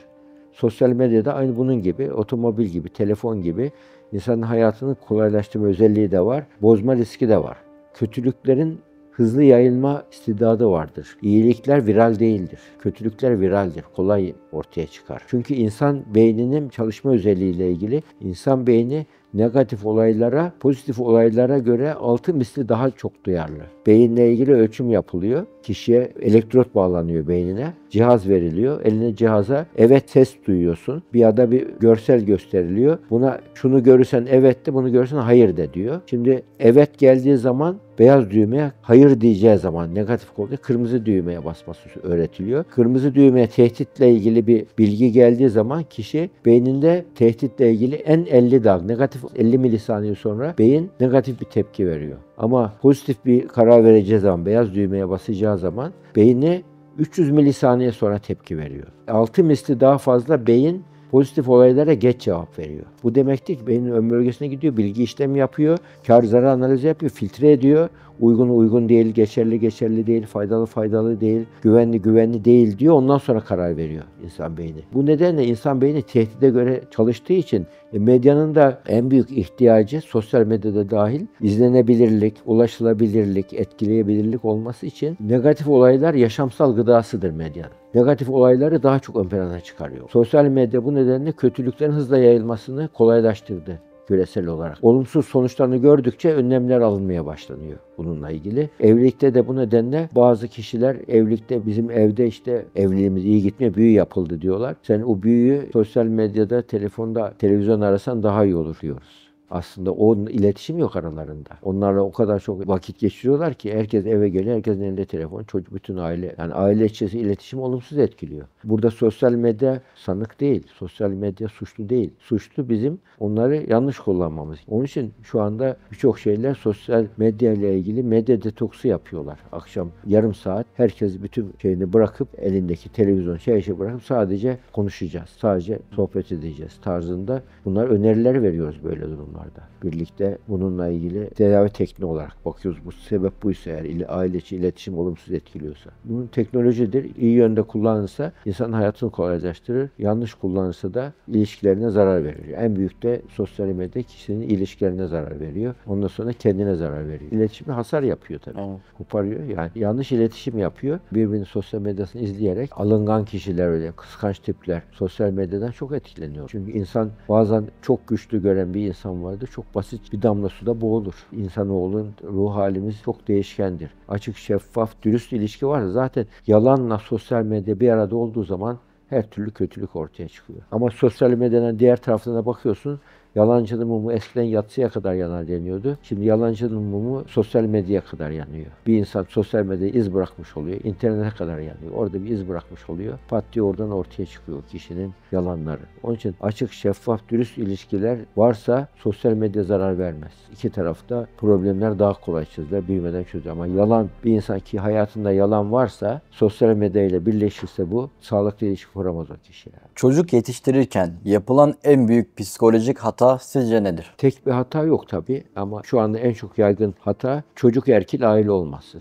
Sosyal medyada aynı bunun gibi, otomobil gibi, telefon gibi insanın hayatını kolaylaştırma özelliği de var, bozma riski de var. Kötülüklerin hızlı yayılma istidadı vardır. İyilikler viral değildir. Kötülükler viraldir. Kolay ortaya çıkar. Çünkü insan beyninin çalışma özelliğiyle ilgili insan beyni negatif olaylara, pozitif olaylara göre 6 misli daha çok duyarlı. Beyinle ilgili ölçüm yapılıyor. Kişiye elektrot bağlanıyor beynine. Cihaz veriliyor. Eline cihaza evet ses duyuyorsun. Bir ya da bir görsel gösteriliyor. Buna şunu görürsen evet de, bunu görürsen hayır de diyor. Şimdi evet geldiği zaman beyaz düğmeye hayır diyeceği zaman negatif oluyor. Kırmızı düğmeye basması öğretiliyor. Kırmızı düğmeye tehditle ilgili bir bilgi geldiği zaman kişi beyninde tehditle ilgili en 50 dalga, negatif 50 milisaniye sonra beyin negatif bir tepki veriyor. Ama pozitif bir karar vereceği zaman, beyaz düğmeye basacağı zaman beyni 300 milisaniye sonra tepki veriyor. 6 misli daha fazla beyin pozitif olaylara geç cevap veriyor. Bu demektir ki beynin ön bölgesine gidiyor, bilgi işlemi yapıyor, kar zarar analizi yapıyor, filtre ediyor. Uygun değil, geçerli değil, faydalı değil, güvenli değil diyor. Ondan sonra karar veriyor insan beyni. Bu nedenle insan beyni tehdide göre çalıştığı için medyanın da en büyük ihtiyacı sosyal medyada dahil izlenebilirlik, ulaşılabilirlik, etkileyebilirlik olması için negatif olaylar yaşamsal gıdasıdır medyanın. Negatif olayları daha çok ön plana çıkarıyor. Sosyal medya bu nedenle kötülüklerin hızla yayılmasını kolaylaştırdı küresel olarak. Olumsuz sonuçlarını gördükçe önlemler alınmaya başlanıyor bununla ilgili. Evlilikte de bu nedenle bazı kişiler evlilikte bizim evde işte evliliğimiz iyi gitmiyor, büyü yapıldı diyorlar. Sen o büyüyü sosyal medyada, telefonda, televizyon arasan daha iyi olur diyoruz. Aslında o iletişim yok aralarında. Onlarla o kadar çok vakit geçiriyorlar ki herkes eve geliyor, herkesin elinde telefon, çocuk, bütün aile. Yani aile içerisinde iletişim olumsuz etkiliyor. Burada sosyal medya sanık değil, sosyal medya suçlu değil. Suçlu bizim onları yanlış kullanmamız. Onun için şu anda birçok şeyler sosyal medya ile ilgili medya detoksu yapıyorlar. Akşam yarım saat herkes bütün şeyini bırakıp elindeki televizyon şey bırakıp sadece konuşacağız, sadece sohbet edeceğiz tarzında bunlar öneriler veriyoruz böyle durumlarda. Birlikte bununla ilgili tedavi tekniği olarak bakıyoruz. Bu sebep buysa eğer aile içi iletişim olumsuz etkiliyorsa. Bunun teknolojidir. İyi yönde kullanılırsa insanın hayatını kolaylaştırır. Yanlış kullanılırsa da ilişkilerine zarar verir. En büyük de sosyal medya kişinin ilişkilerine zarar veriyor. Ondan sonra kendine zarar veriyor. İletişimi hasar yapıyor tabii. Koparıyor. Yani yanlış iletişim yapıyor. Birbirinin sosyal medyasını izleyerek alıngan kişiler öyle, kıskanç tipler sosyal medyadan çok etkileniyor. Çünkü insan bazen çok güçlü gören bir insan vardır. Çok basit bir damla suda boğulur. İnsanoğlunun ruh halimiz çok değişkendir. Açık, şeffaf, dürüst ilişki varsa zaten yalanla sosyal medya bir arada olduğu zaman her türlü kötülük ortaya çıkıyor. Ama sosyal medyanın diğer tarafına bakıyorsun, Yalancının mumu eskiden yatsıya kadar yanar deniyordu. Şimdi yalancının mumu sosyal medyaya kadar yanıyor. Bir insan sosyal medyaya iz bırakmış oluyor. İnternete kadar yanıyor. Orada bir iz bırakmış oluyor. Pat diye oradan ortaya çıkıyor o kişinin yalanları. Onun için açık, şeffaf, dürüst ilişkiler varsa sosyal medya zarar vermez. İki tarafta problemler daha kolay çözülür, büyümeden çözülür. Ama yalan, bir insan ki hayatında yalan varsa, sosyal medya ile birleşirse bu sağlıklı ilişki kuramaz o kişi. Yani. Çocuk yetiştirirken yapılan en büyük psikolojik hata sizce nedir? Tek bir hata yok tabii ama şu anda en çok yaygın hata çocuk erkil aile olması.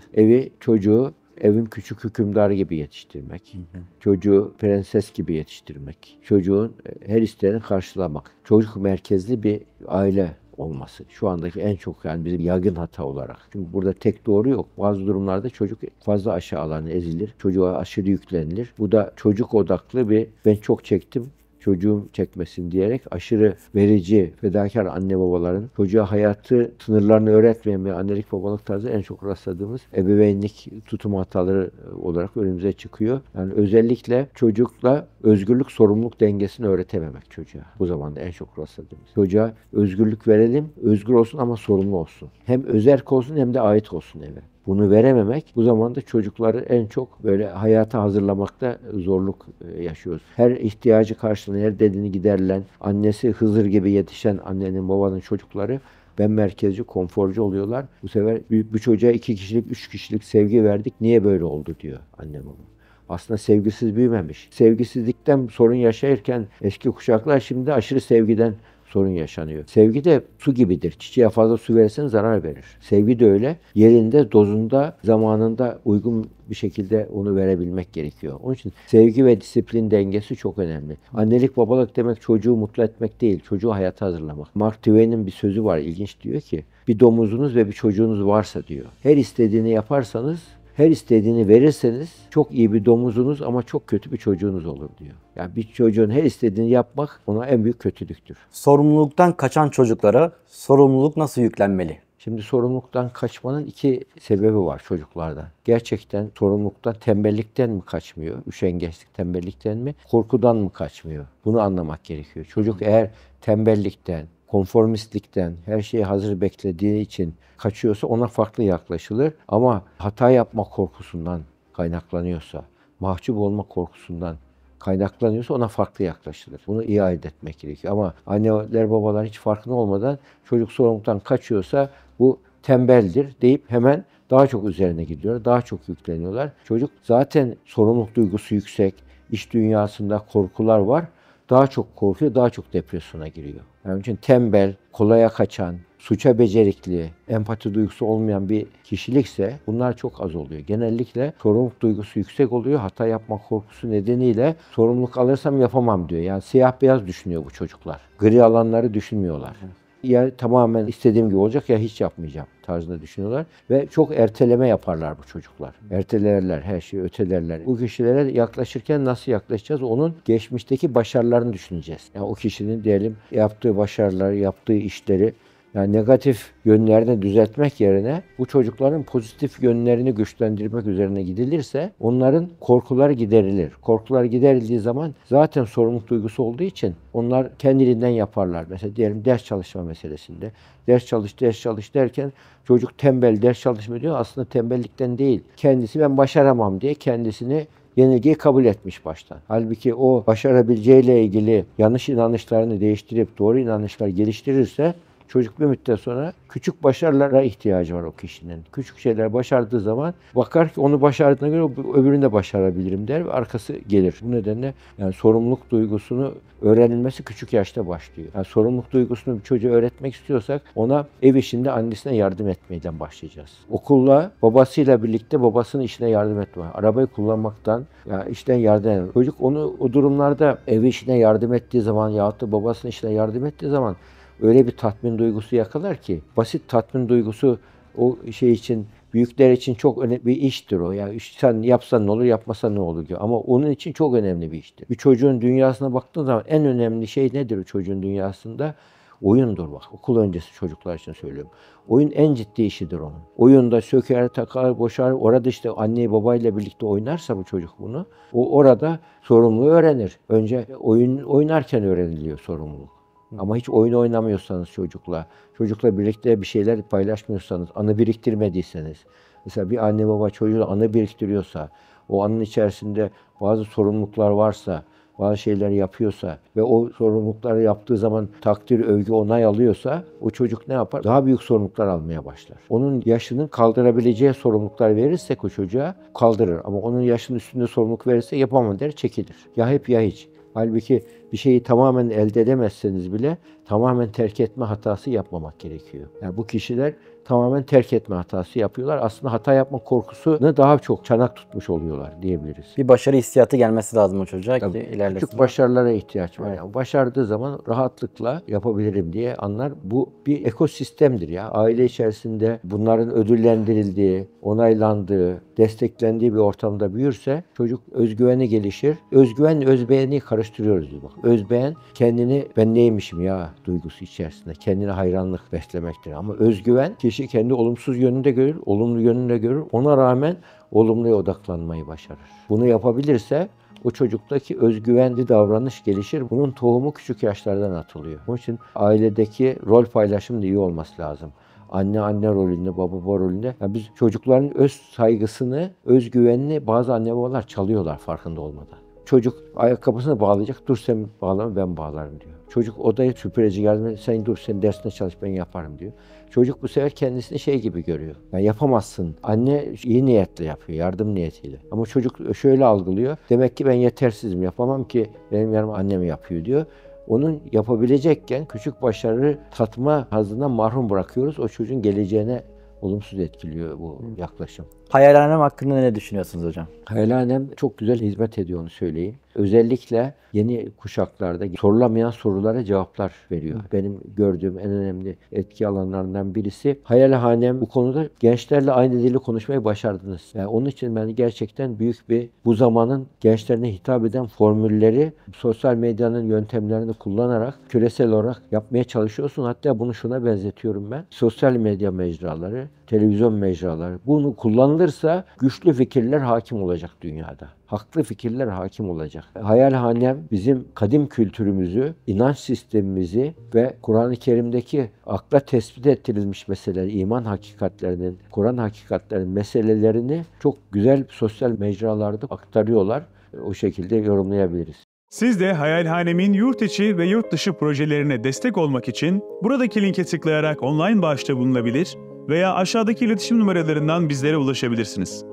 Çocuğu evin küçük hükümdarı gibi yetiştirmek. Çocuğu prenses gibi yetiştirmek. Çocuğun her isteğini karşılamak. Çocuk merkezli bir aile olması. Şu andaki en çok yani bizim yaygın hata olarak. Çünkü burada tek doğru yok. Bazı durumlarda çocuk fazla aşağılanır, ezilir. Çocuğa aşırı yüklenilir. Bu da çocuk odaklı bir ben çok çektim, çocuğum çekmesin diyerek aşırı verici, fedakar anne babaların çocuğa hayatı sınırlarını öğretmeyen bir annelik babalık tarzı en çok rastladığımız ebeveynlik tutum hataları olarak önümüze çıkıyor. Yani özellikle çocukla özgürlük, sorumluluk dengesini öğretememek çocuğa. Bu zamanda en çok rastladığımız. Çocuğa özgürlük verelim, özgür olsun ama sorumlu olsun. Hem özerk olsun hem de ait olsun eve. Bunu verememek bu zamanda çocukları en çok böyle hayata hazırlamakta zorluk yaşıyoruz. Her ihtiyacı karşılayan, her dediğini giderilen, annesi Hızır gibi yetişen annenin babanın çocukları ben merkezci, konforcu oluyorlar. Bu sefer bir çocuğa 2 kişilik, 3 kişilik sevgi verdik. Niye böyle oldu diyor anne baba. Aslında sevgisiz büyümemiş. Sevgisizlikten sorun yaşarken eski kuşaklar şimdi aşırı sevgiden sorun yaşanıyor. Sevgi de su gibidir. Çiçeğe fazla su verirsen zarar verir. Sevgi de öyle. Yerinde, dozunda, zamanında uygun bir şekilde onu verebilmek gerekiyor. Onun için sevgi ve disiplin dengesi çok önemli. Annelik babalık demek çocuğu mutlu etmek değil, çocuğu hayata hazırlamak. Mark Twain'in bir sözü var, ilginç, diyor ki bir domuzunuz ve bir çocuğunuz varsa diyor. Her istediğini yaparsanız, her istediğini verirseniz çok iyi bir domuzunuz ama çok kötü bir çocuğunuz olur diyor. Yani bir çocuğun her istediğini yapmak ona en büyük kötülüktür. Sorumluluktan kaçan çocuklara sorumluluk nasıl yüklenmeli? Şimdi sorumluluktan kaçmanın 2 sebebi var çocuklarda. Gerçekten sorumluluktan, tembellikten mi kaçmıyor? Üşengeçlik, tembellikten mi? Korkudan mı kaçmıyor? Bunu anlamak gerekiyor. Çocuk eğer tembellikten, konformistlikten, her şeyi hazır beklediği için kaçıyorsa ona farklı yaklaşılır. Ama hata yapma korkusundan kaynaklanıyorsa, mahcup olma korkusundan kaynaklanıyorsa ona farklı yaklaşılır. Bunu iyi ayırt etmek gerekiyor. Ama anneler babalar hiç farkında olmadan çocuk sorumluluktan kaçıyorsa bu tembeldir deyip hemen daha çok üzerine gidiyor, daha çok yükleniyorlar. Çocuk zaten sorumluluk duygusu yüksek, iş dünyasında korkular var. Daha çok korkuyor, daha çok depresyona giriyor. Yani için tembel, kolaya kaçan, suça becerikli, empati duygusu olmayan bir kişilikse bunlar çok az oluyor. Genellikle sorumluluk duygusu yüksek oluyor. Hata yapma korkusu nedeniyle sorumluluk alırsam yapamam diyor. Yani siyah beyaz düşünüyor bu çocuklar. Gri alanları düşünmüyorlar. Ya tamamen istediğim gibi olacak ya hiç yapmayacağım tarzında düşünüyorlar. Ve çok erteleme yaparlar bu çocuklar. Ertelerler, her şeyi ötelerler. Bu kişilere yaklaşırken nasıl yaklaşacağız? Onun geçmişteki başarılarını düşüneceğiz. Yani o kişinin diyelim yaptığı başarıları, yaptığı işleri yani negatif yönlerini düzeltmek yerine bu çocukların pozitif yönlerini güçlendirmek üzerine gidilirse onların korkuları giderilir. Korkular giderildiği zaman zaten sorumluluk duygusu olduğu için onlar kendiliğinden yaparlar. Mesela diyelim ders çalışma meselesinde. Ders çalış derken çocuk tembel ders çalışmıyor diyor. Aslında tembellikten değil. Kendisi ben başaramam diye kendisini yenilgiyi kabul etmiş baştan. Halbuki o başarabileceğiyle ilgili yanlış inanışlarını değiştirip doğru inanışlar geliştirirse çocuk bir müddet sonra küçük başarılara ihtiyacı var o kişinin. Küçük şeyler başardığı zaman bakar ki onu başardığına göre öbürünü de başarabilirim der ve arkası gelir. Bu nedenle yani sorumluluk duygusunu öğrenilmesi küçük yaşta başlıyor. Yani sorumluluk duygusunu bir çocuğa öğretmek istiyorsak ona ev işinde annesine yardım etmeden başlayacağız. Okulla babasıyla birlikte babasının işine yardım etme. Arabayı kullanmaktan yani işten yardım etme. Çocuk onu o durumlarda ev işine yardım ettiği zaman yahut da babasının işine yardım ettiği zaman öyle bir tatmin duygusu yakalar ki basit tatmin duygusu o şey için büyükler için çok önemli bir iştir o. Yani sen yapsan ne olur, yapmasan ne olur diyor. Ama onun için çok önemli bir iştir. Bir çocuğun dünyasına baktığın zaman en önemli şey nedir o çocuğun dünyasında? Oyundur bak. Okul öncesi çocuklar için söylüyorum. Oyun en ciddi işidir onun. Oyunda söker, takar, boşar. Orada işte anne babayla birlikte oynarsa bu çocuk bunu. O orada sorumluluğu öğrenir. Önce oyun oynarken öğreniliyor sorumluluk. Ama hiç oyun oynamıyorsanız çocukla birlikte bir şeyler paylaşmıyorsanız, anı biriktirmediyseniz, mesela bir anne baba çocuğuyla anı biriktiriyorsa, o anın içerisinde bazı sorumluluklar varsa, bazı şeyler yapıyorsa ve o sorumlulukları yaptığı zaman takdir, övgü, onay alıyorsa o çocuk ne yapar? Daha büyük sorumluluklar almaya başlar. Onun yaşının kaldırabileceği sorumluluklar verirsek o çocuğa kaldırır. Ama onun yaşının üstünde sorumluluk verirse yapamam der, çekilir. Ya hep ya hiç. Halbuki bir şeyi tamamen elde edemezseniz bile tamamen terk etme hatası yapmamak gerekiyor. Yani bu kişiler tamamen terk etme hatası yapıyorlar. Aslında hata yapma korkusunu daha çok çanak tutmuş oluyorlar diyebiliriz. Bir başarı hissiyatı gelmesi lazım o çocuğa Tabii, ki ilerlesin. küçük başarılara ihtiyaç var. Yani başardığı zaman rahatlıkla yapabilirim diye anlar. Bu bir ekosistemdir ya. Aile içerisinde bunların ödüllendirildiği, onaylandığı, desteklendiği bir ortamda büyürse çocuk özgüveni gelişir. Özgüven, özbeğeni karıştırıyoruz biz bak. Özbeğen kendini ben neymişim ya duygusu içerisinde. Kendine hayranlık beslemektir. Ama özgüven kişi kendi olumsuz yönünü de görür, olumlu yönünü de görür. Ona rağmen olumluya odaklanmayı başarır. Bunu yapabilirse o çocuktaki özgüvenli davranış gelişir. Bunun tohumu küçük yaşlardan atılıyor. Onun için ailedeki rol paylaşımı da iyi olması lazım. Anne rolünde, baba rolünde. Yani biz çocukların öz saygısını, özgüvenini bazı anne babalar çalıyorlar farkında olmadan. Çocuk ayakkabısını bağlayacak, dur sen bağlama ben bağlarım diyor. Çocuk odayı süpüreci geldi, sen dur sen dersine çalış ben yaparım diyor. Çocuk bu sefer kendisini şey gibi görüyor. Yani yapamazsın. Anne iyi niyetle yapıyor, yardım niyetiyle. Ama çocuk şöyle algılıyor. Demek ki ben yetersizim, yapamam ki benim yanıma annem yapıyor diyor. Onun yapabilecekken küçük başarı tatma hazzından mahrum bırakıyoruz. O çocuğun geleceğine olumsuz etkiliyor bu yaklaşım. Hayalhanem hakkında ne düşünüyorsunuz hocam? Hayalhanem çok güzel hizmet ediyor onu söyleyeyim. Özellikle yeni kuşaklarda sorulamayan sorulara cevaplar veriyor. Benim gördüğüm en önemli etki alanlarından birisi Hayalhanem bu konuda gençlerle aynı dili konuşmayı başardınız. Yani onun için ben gerçekten büyük bir bu zamanın gençlerine hitap eden formülleri sosyal medyanın yöntemlerini kullanarak küresel olarak yapmaya çalışıyorsun. Hatta bunu şuna benzetiyorum ben. Sosyal medya mecraları, televizyon mecraları bunu kullanılırsa güçlü fikirler hakim olacak dünyada. Haklı fikirler hakim olacak. Hayalhanem bizim kadim kültürümüzü, inanç sistemimizi ve Kur'an-ı Kerim'deki akla tespit ettirilmiş meseleler, iman hakikatlerinin, Kur'an hakikatlerinin meselelerini çok güzel sosyal mecralarda aktarıyorlar. O şekilde yorumlayabiliriz. Siz de Hayalhanem'in yurt içi ve yurt dışı projelerine destek olmak için buradaki linke tıklayarak online bağışta bulunabilir veya aşağıdaki iletişim numaralarından bizlere ulaşabilirsiniz.